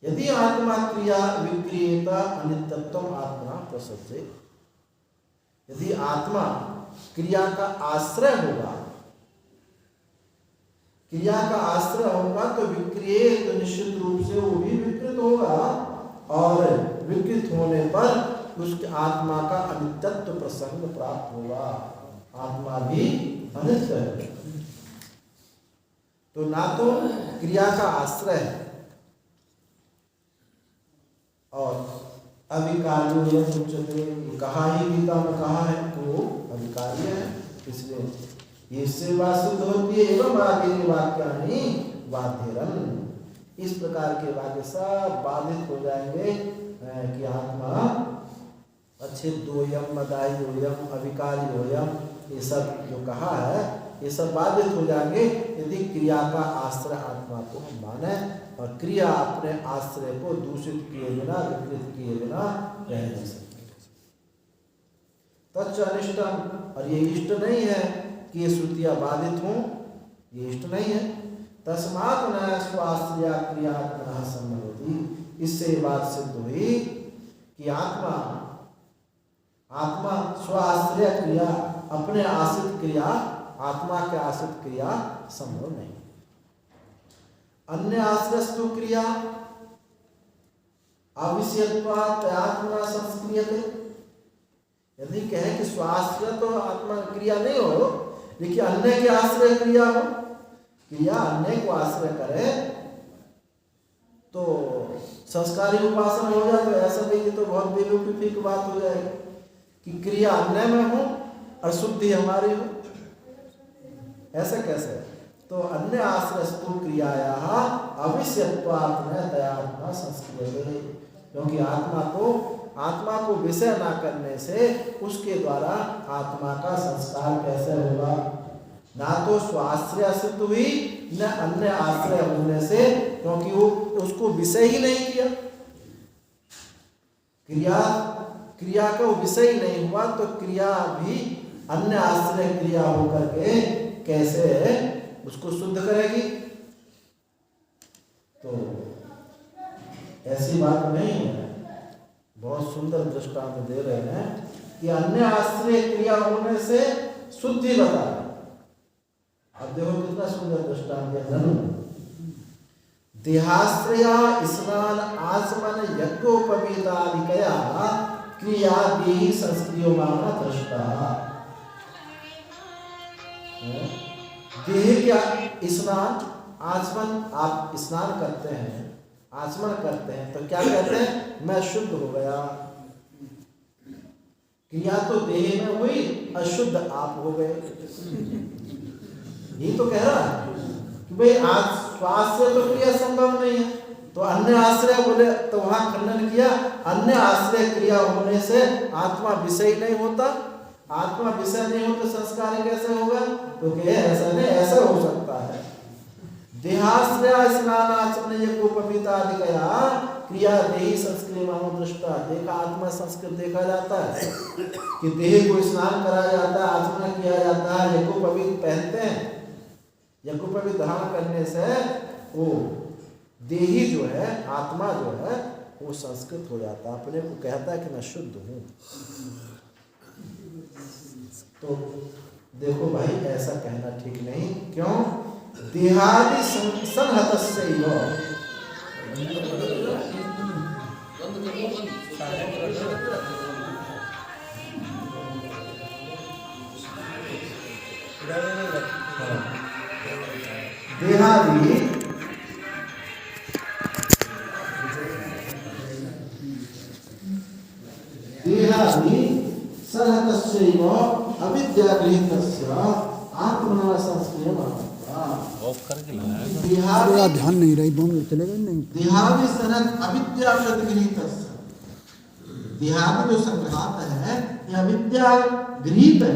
यदि आत्मा क्रिया विक्रियता अनित्यत्वम आत्मा प्रसज्जे, यदि आत्मा क्रिया का आश्रय होगा, क्रिया का आश्रय होगा तो विक्रिय तो निश्चित रूप से वो भी विकृत होगा, और विकृत होने पर उसके आत्मा का अनित्यत्व प्रसंग प्राप्त होगा। आत्मा भी अनित्य है। तो ना तो क्रिया का आश्रय है, और अविकार्य उच्चते कहा ही गीता में कहा है तो अविकार्य है, इसलिए इससे बात सिद्ध होती है। एवं आगे वाक्यानि बाध्यरन, इस प्रकार के वाक्य सब बाधित हो जाएंगे कि आत्मा अच्छेद्योयम मदाह्योयम अविकार्योयम, ये सब जो कहा है ये सब बाधित हो जाएंगे यदि क्रिया का आश्रय आत्मा को हम माने, और क्रिया अपने आश्रय को दूषित किए बिना, विकृत किए बिना रह नहीं सकती। तच्च अनिष्टम, और ये इष्ट नहीं है कि ये श्रुतियाँ बाधित हों, ये इष्ट नहीं है। तस्मात् न स्वाश्रया क्रिया आत्मनः संभवति, इससे बात सिद्ध हुई कि आत्मा स्वाश्रय क्रिया, अपने आश्रित क्रिया, आत्मा के आश्रित क्रिया संभव नहीं। अन्य आश्रयस्तु क्रिया अविषयत्वात् आत्मा संस्क्रियते। यदि कहें कि स्वाश्रय तो आत्मा क्रिया नहीं हो, लेकिन अन्य के आश्रय क्रिया हो, क्रिया अन्य को आश्रय करे तो संस्कारी उपासना हो जाए। तो ऐसा नहीं, तो बहुत बेवकूफी की बात हो जाएगी कि क्रिया अन्य में हो और शुद्धि हमारी हो, ऐसा कैसे? तो तो अन्य आश्रयस्तु क्रियाया अविषयत्वात्मतयात्मा संस्क्रियते, क्योंकि आत्मा को विषय ना करने से उसके द्वारा आत्मा का संस्कार कैसे होगा? ना तो स्वाश्रय सिद्ध हुई न अन्य आश्रय होने से, क्योंकि वो उसको विषय ही नहीं किया। क्रिया का विषय ही नहीं हुआ तो क्रिया भी अन्य आश्रय क्रिया होकर के कैसे उसको शुद्ध करेगी? तो ऐसी बात नहीं है। बहुत सुंदर दृष्टांत दे रहे हैं कि अन्य आश्रय क्रिया होने से शुद्धि बता रहे। अब देखो कितना सुंदर दृष्टांत है। देहाश्रय स्नान आचमन यज्ञोपवीतादिकया क्रिया देहि संस्क्रियमाना दृष्टा। देह क्या स्नान आचमन, आप स्नान करते हैं, आचमन करते हैं तो क्या कहते हैं? मैं शुद्ध हो गया। क्रिया तो देह में हुई, अशुद्ध आप हो गए। यही तो कह रहा है कि भाई आज श्वास से तो क्रिया संभव नहीं है, तो अन्य आश्रय बोले तो वहां खंडन किया। अन्य आश्रय क्रिया होने से आत्मा विषय नहीं होता, आत्मा विषय नहीं हो तो संस्कार कैसे होगा? तो ऐसा नहीं, ऐसा हो सकता है। देहाश्रय स्नान आचमन यज्ञोपवीतादिकया क्रिया देहि संस्क्रियमानो दृष्टा। देखा आत्मा संस्कृत देखा जाता है कि देह को स्नान कराया जाता है, आचमन किया जाता है, यज्ञोपवीत पहनते हैं। यज्ञोपवीत धारण करने से वो देही जो है, आत्मा जो है वो संस्कृत हो जाता है, अपने को कहता है कि मैं शुद्ध हूँ। तो देखो भाई ऐसा कहना ठीक नहीं। क्यों? देहादि संहतस्यैव देहादि संहतस्यैव अविद्यागृहीतस्य आत्मना संस्क्रियमाना। ध्यान नहीं रही, दोनों चलेगा नहीं। देहादि सनत अविद्या गृहीतस्य, देहादि जो संघात है यह अविद्या गृहीत है।